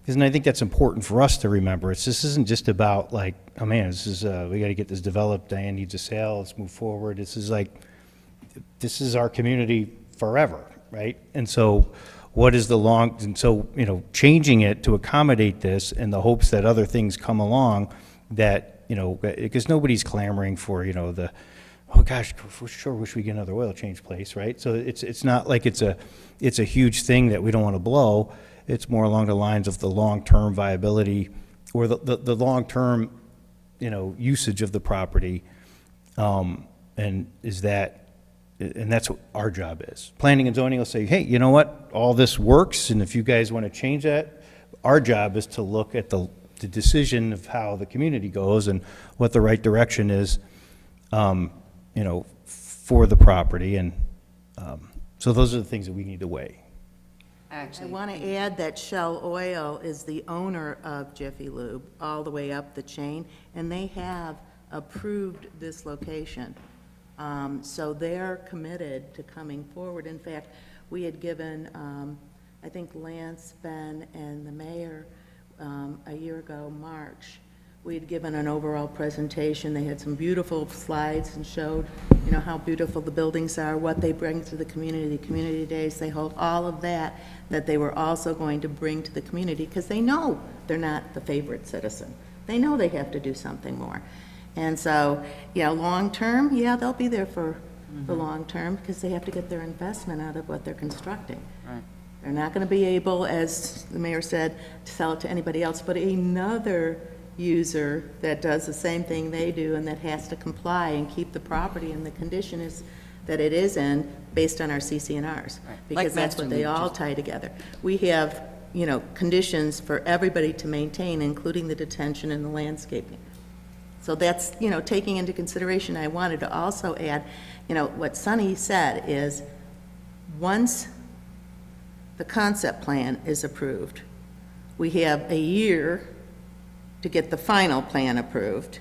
and I think that's important for us to remember. This isn't just about, like, oh man, this is we got to get this developed. Diane needs a sale. Let's move forward. This is our community forever, right? And so, you know, changing it to accommodate this in the hopes that other things come along that, you know, because nobody's clamoring for, you know, oh gosh, we sure wish we get another oil change place, right? So it's not like it's a huge thing that we don't want to blow. It's more along the lines of the long-term viability, or the long-term, you know, usage of the property, and that's what our job is. Planning and zoning will say, hey, you know what, all this works, and if you guys want to change that, our job is to look at the decision of how the community goes and what the right direction is, you know, for the property, and so those are the things that we need to weigh. I want to add that Shell Oil is the owner of Jiffy Lube all the way up the chain, and they have approved this location. So they're committed to coming forward. In fact, we had given, I think Lance, Ben, and the mayor a year ago, March, we had given an overall presentation. They had some beautiful slides and showed, you know, how beautiful the buildings are, what they bring to the community days they hold, all of that they were also going to bring to the community, because they know they're not the favorite citizen. They know they have to do something more. And so, yeah, long-term, yeah, they'll be there for the long-term, because they have to get their investment out of what they're constructing. Right. They're not going to be able, as the mayor said, to sell it to anybody else, but another user that does the same thing they do and that has to comply and keep the property in the condition is that it is in, based on our CC&Rs, because that's what they all tie together. We have, you know, conditions for everybody to maintain, including the detention and the landscaping. So that's, you know, taking into consideration. I wanted to also add, you know, what Sonny said is, once the concept plan is approved. We have a year to get the final plan approved,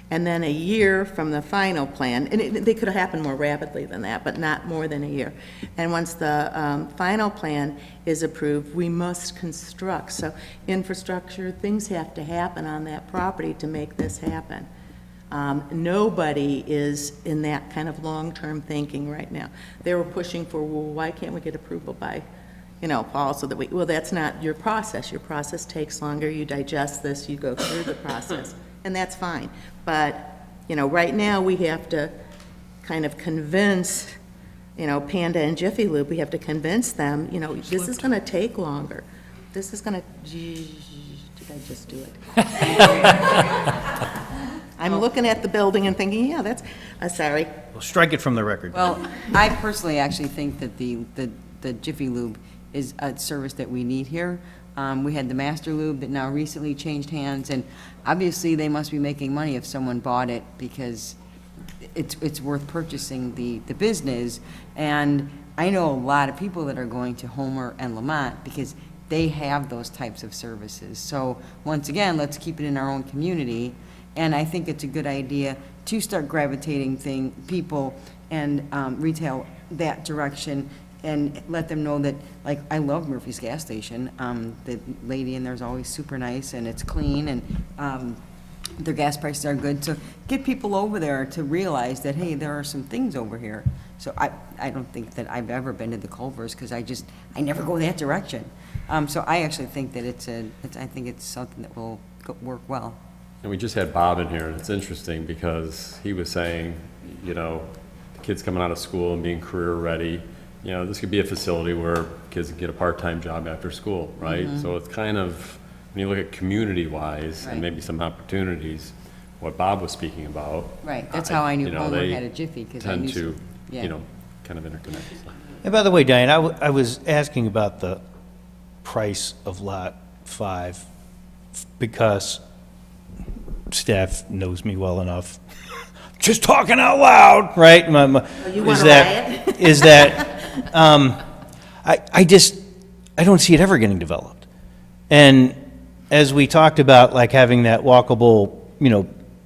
and then a year from the final plan, and they could have happened more rapidly than that, but not more than a year. And once the final plan is approved, we must construct. So infrastructure, things have to happen on that property to make this happen. Nobody is in that kind of long-term thinking right now. They were pushing for, well, why can't we get approval by, fall, so that well, that's not your process. Your process takes longer. You digest this, you go through the process, and that's fine. But, right now, we have to kind of convince, Panda and Jiffy Lube, we have to convince them, this is gonna take longer. This is gonna, did I just do it? I'm looking at the building and thinking, yeah, that's, sorry. Well, strike it from the record. Well, I personally actually think that the Jiffy Lube is a service that we need here. We had the Master Lube that now recently changed hands, and obviously they must be making money if someone bought it, because it's worth purchasing the business. And I know a lot of people that are going to Homer and Lamont because they have those types of services. So once again, let's keep it in our own community. And I think it's a good idea to start gravitating people and retail that direction, and let them know that, like, I love Murphy's gas station. The lady in there is always super nice, and it's clean, and their gas prices are good. So get people over there to realize that, hey, there are some things over here. So I don't think that I've ever been to the Culvers, because I never go that direction. So I actually think that I think it's something that will work well. And we just had Bob in here, and it's interesting because he was saying, the kids coming out of school and being career ready, this could be a facility where kids can get a part-time job after school, right? Mhm. So it's kind of, when you look at community-wise and maybe some opportunities, what Bob was speaking about. Right, that's how I knew Homer had a Jiffy, because I knew tend to, yeah. kind of interconnect. And by the way, Diane, I was asking about the price of Lot 5 because staff knows me well enough. Just talking out loud, right? You want to riot? Is that, I don't see it ever getting developed. And as we talked about, like having that walkable,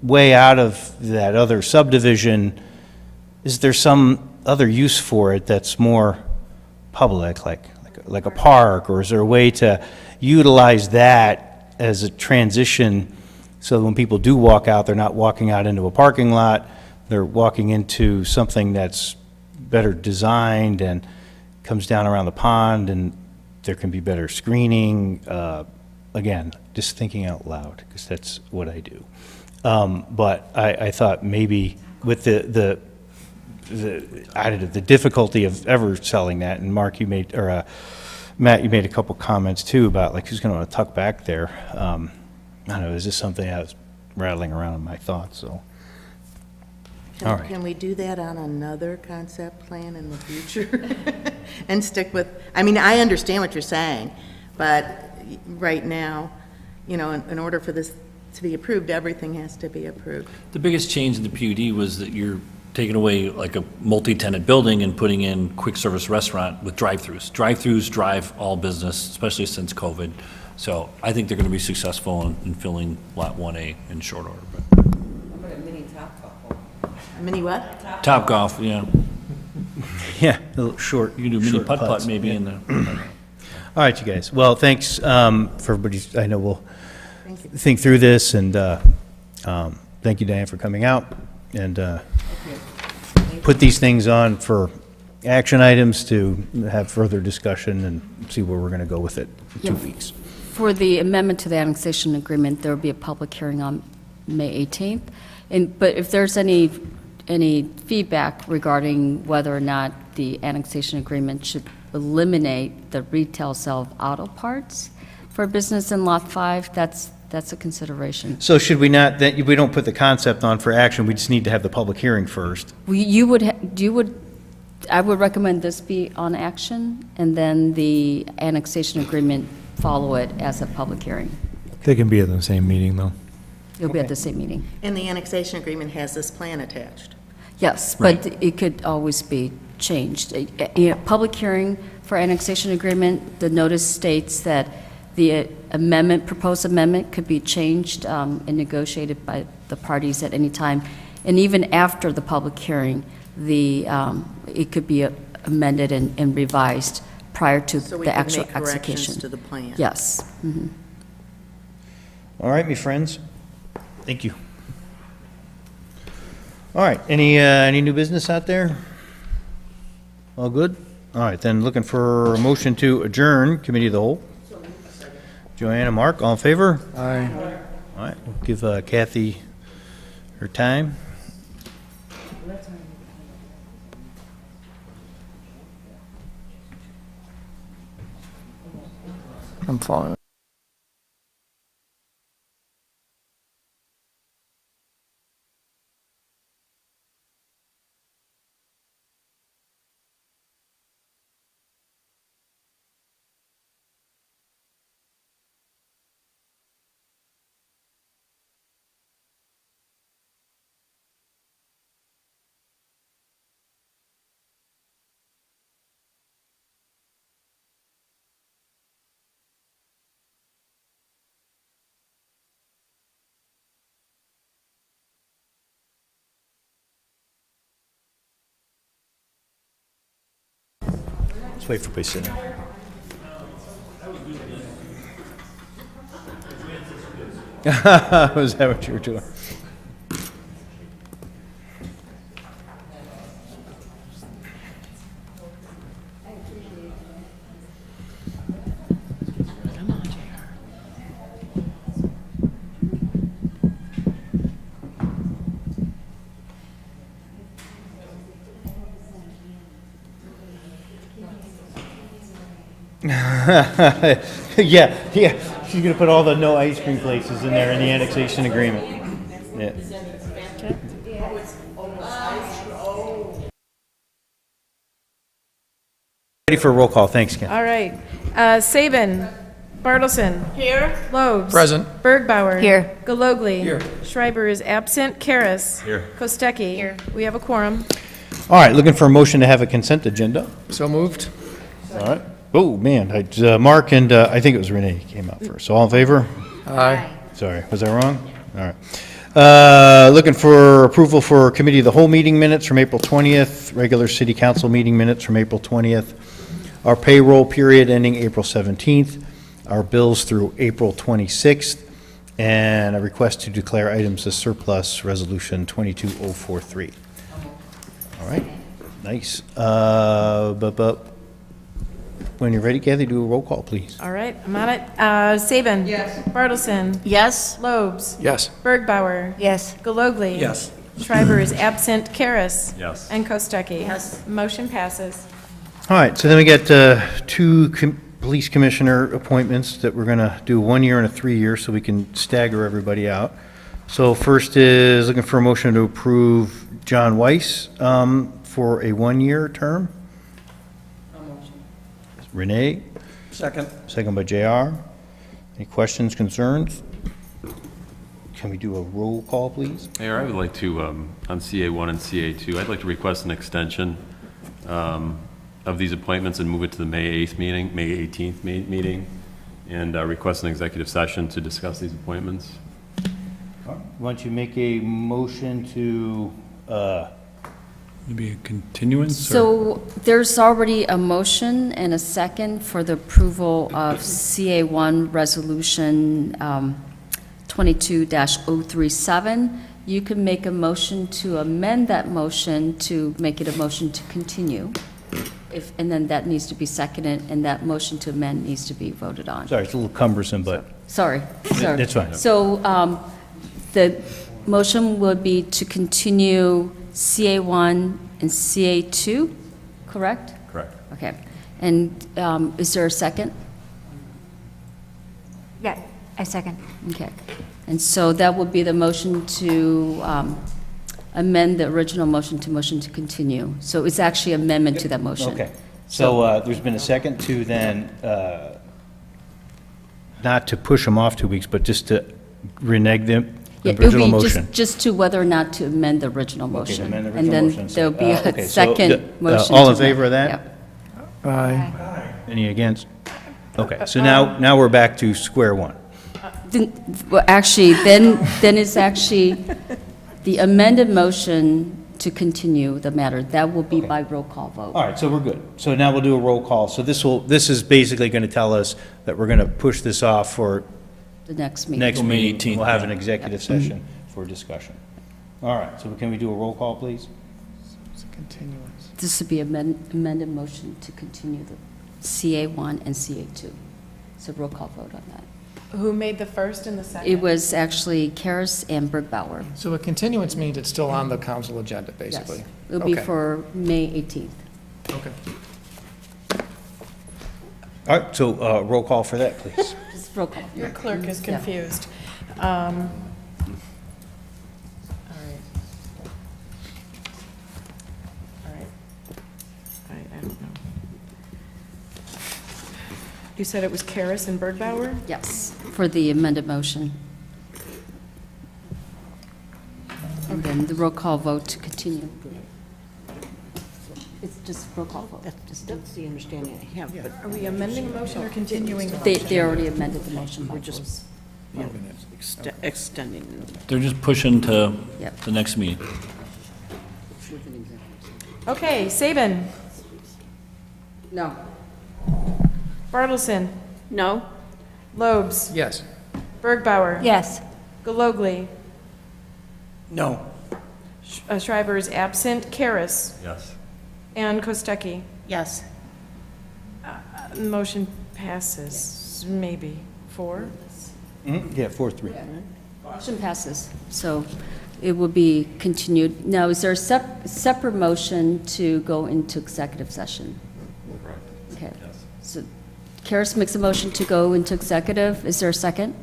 way out of that other subdivision, is there some other use for it that's more public, like a park, or is there a way to utilize that as a transition so when people do walk out, they're not walking out into a parking lot, they're walking into something that's better designed and comes down around the pond, and there can be better screening? Again, just thinking out loud, because that's what I do. But I thought maybe with the difficulty of ever selling that, and Mark, you made, or Matt, you made a couple comments too about like who's going to want to tuck back there. I don't know, is this something that was rattling around in my thoughts, so. All right. Can we do that on another concept plan in the future? And stick with, I understand what you're saying, but right now, in order for this to be approved, everything has to be approved. The biggest change in the PUD was that you're taking away like a multi-tenant building and putting in quick service restaurant with drive-throughs. Drive-throughs drive all business, especially since COVID. So I think they're going to be successful in filling Lot 1A in short order. How about a mini Topgolf? A mini what? Topgolf, yeah. Yeah, a little short. You can do mini short putt-putt putts, maybe yeah. in the. All right, you guys. Well, thanks for everybody. I know we'll think through this, and thank you, Diane, for coming out and put these things on for action items to have further discussion and see where we're going to go with it in 2 weeks. For the amendment to the annexation agreement, there will be a public hearing on May 18th. But if there's any feedback regarding whether or not the annexation agreement should eliminate the retail sale of auto parts for business in Lot 5, that's a consideration. So should we not, that we don't put the concept on for action, we just need to have the public hearing first? I would recommend this be on action, and then the annexation agreement follow it as a public hearing. They can be at the same meeting, though. It'll be at the same meeting. And the annexation agreement has this plan attached. Yes, but it could always be changed. A public hearing for annexation agreement, the notice states that the amendment, proposed amendment could be changed and negotiated by the parties at any time. And even after the public hearing, it could be amended and revised prior to So we the can actual make corrections execution. to the plan. Yes. Mhm. All right, me friends. Thank you. All right, any new business out there? All good? All right, then looking for a motion to adjourn Committee of the Whole. Joanna, Mark, all in favor? Aye. All right, we'll give Kathy her time. I'm following. Let's wait for everybody to sit down. Was that what you were doing? Yeah, she's gonna put all the no ice cream places in there in the annexation agreement. Yeah. Ready for a roll call, thanks, Ken. All right. Saban. Bartleson. Here? Lobes. Present. Bergbauer. Here. Galogly. Here. Schreiber is absent. Karas. Here. Kostecki. Here. We have a quorum. All right, looking for a motion to have a consent agenda. So moved. All right. Oh, man, Mark and I think it was Renee came out first. So all in favor? Aye. Sorry, was I wrong? All right. Looking for approval for Committee of the Whole meeting minutes from April 20th, regular City Council meeting minutes from April 20th, our payroll period ending April 17th, our bills through April 26th, and a request to declare items as surplus, Resolution 22043. All right, nice. When you're ready, Kathy, do a roll call, please. All right. I'm on it. Saban. Yes. Bartleson. Yes? Lobes. Yes. Bergbauer. Yes. Galogly. Yes. Schreiber is absent. Karas. Yes. And Kostecki. Yes. Motion passes. All right, so then we get two police commissioner appointments that we're going to do 1 year and a 3 year so we can stagger everybody out. So first is looking for a motion to approve John Weiss for a 1 year term. Renee, Second. second by JR. Any questions, concerns? Can we do a roll call, please? Mayor, I would like to, on CA1 and CA2, I'd like to request an extension of these appointments and move it to the May 8th meeting, May 18th meeting, and request an executive session to discuss these appointments. Why don't you make a motion to, Maybe a continuance? So there's already a motion and a second for the approval of CA1 Resolution 22-037. You can make a motion to amend that motion to make it a motion to continue. And then that needs to be seconded, and that motion to amend needs to be voted on. sorry, it's a little cumbersome, but Sorry. that's fine. So the motion would be to continue CA1 and CA2, correct? Correct. Okay. And is there a second? Yeah, I second. Okay. And so that would be the motion to amend the original motion to continue. So it's actually amendment to that motion. Okay, so there's been a second to then, not to push them off 2 weeks, but just to renege them? Yeah, The original it'll be motion. just to whether or not to amend the original Okay, motion. amend the And original then motion. there'll be Okay, a so second the- motion. all to in favor of amend. that? Yep. Aye. Any against? Okay, so now we're back to square one. Well, actually, then it's actually the amended motion to continue the matter. That will be by roll call vote. All right, so we're good. So now we'll do a roll call. So this is basically going to tell us that we're going to push this off for The next meeting. next May meeting. 18th, We'll have yeah. an executive session for discussion. All right, so can we do a roll call, please? This would be amended motion to continue the CA1 and CA2. So roll call vote on that. Who made the first and the second? It was actually Karas and Bergbauer. So a continuance means it's still on the council agenda, basically? Yes. It'll be Okay. for May 18th. Okay. All right, so roll call for that, please. Just roll call. Your clerk is Yeah. confused. All right. All right. I don't know. You said it was Karas and Bergbauer? Yes, for the amended motion. And then the roll call vote to continue. It's just roll call vote. That's the understanding I have, but Are we amending the motion or continuing the They motion? already amended the motion. we're just extending. They're just pushing to Yep. the next meeting. Okay, Saban, No. Bartleson, No? Lobes, Yes. Bergbauer. Yes. Galogly, No. Schreiber is absent, Karas, Yes. and Kostecki. Yes. Motion passes, maybe. 4? Yeah, 4-3. Motion passes, so it will be continued. Now, is there a separate motion to go into executive session? Okay. So Karas makes a motion to go into executive. Is there a second?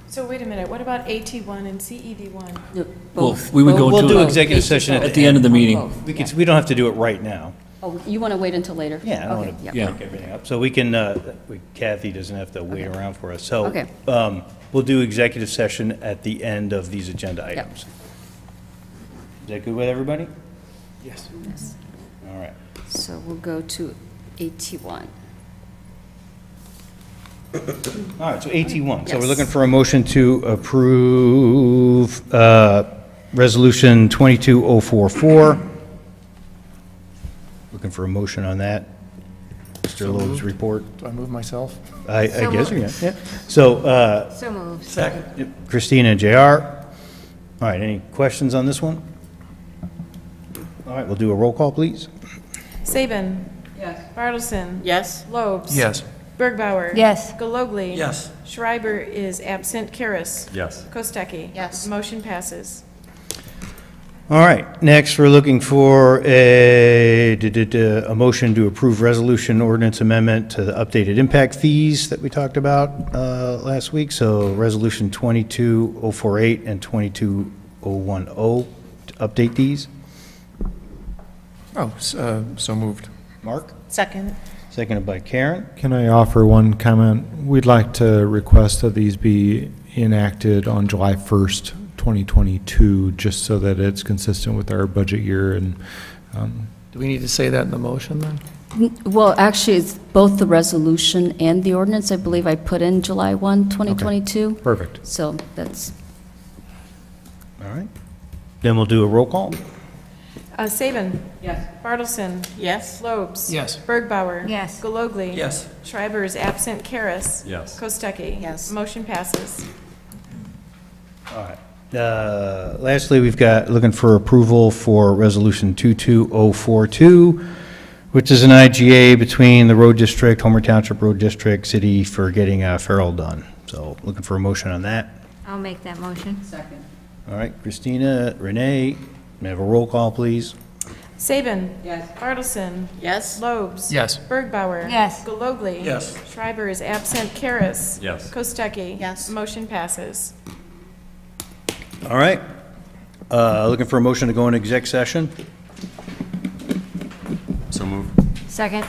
So wait a minute, what about AT1 and CED1? No, Well, both. we would go We'll to do a- executive session at the end of the meeting. We don't have to do it right now. Oh, you want to wait until later? Yeah, I don't Okay, want to yeah. break everything up. So we can, Kathy doesn't have to wait around for us. So Okay. we'll do executive session at the end of these agenda items. Is that good with everybody? Yes. Yes. All right. So we'll go to AT1. All right, so AT1. So we're Yes. looking for a motion to approve Resolution 22044. Looking for a motion on that. Mr. Loeb's report. Do I move myself? I So guess, moved. yeah. So So moved. Second. Christina and JR. All right, any questions on this one? All right, we'll do a roll call, please. Saban. Yes. Bartleson. Yes? Lobes. Yes. Bergbauer. Yes. Galogly. Yes. Schreiber is absent, Karas. Yes. Kostecki. Yes. Motion passes. All right, next, we're looking for a motion to approve resolution ordinance amendment to the updated impact fees that we talked about last week. So Resolution 22048 and 22010, to update these. Oh, so moved. Mark? Second. Seconded by Karen. Can I offer one comment? We'd like to request that these be enacted on July 1st, 2022, just so that it's consistent with our budget year and, Do we need to say that in the motion, then? Well, actually, it's both the resolution and the ordinance. I believe I put in July 1, 2022. perfect. So that's, All right. Then we'll do a roll call. Saban. Yes. Bartleson. Yes? Lobes. Yes. Bergbauer. Yes. Galogly. Yes. Schreiber is absent, Karas. Yes. Kostecki. Yes. Motion passes. All right. Lastly, we've got, looking for approval for Resolution 22042, which is an IGA between the Road District, Homer Township Road District, City for getting Farrell done. So looking for a motion on that. I'll make that motion. second. All right, Christina, Renee, may I have a roll call, please? Saban. Yes. Bartleson. Yes? Lobes. Yes. Bergbauer. Yes. Galogly. Yes. Schreiber is absent, Karas. Yes. Kostecki. Yes. Motion passes. All right. Looking for a motion to go into exec session. So moved. Second.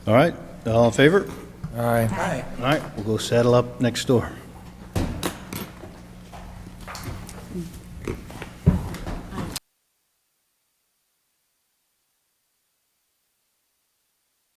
All right, all in favor? Aye. All right, we'll go settle up next door.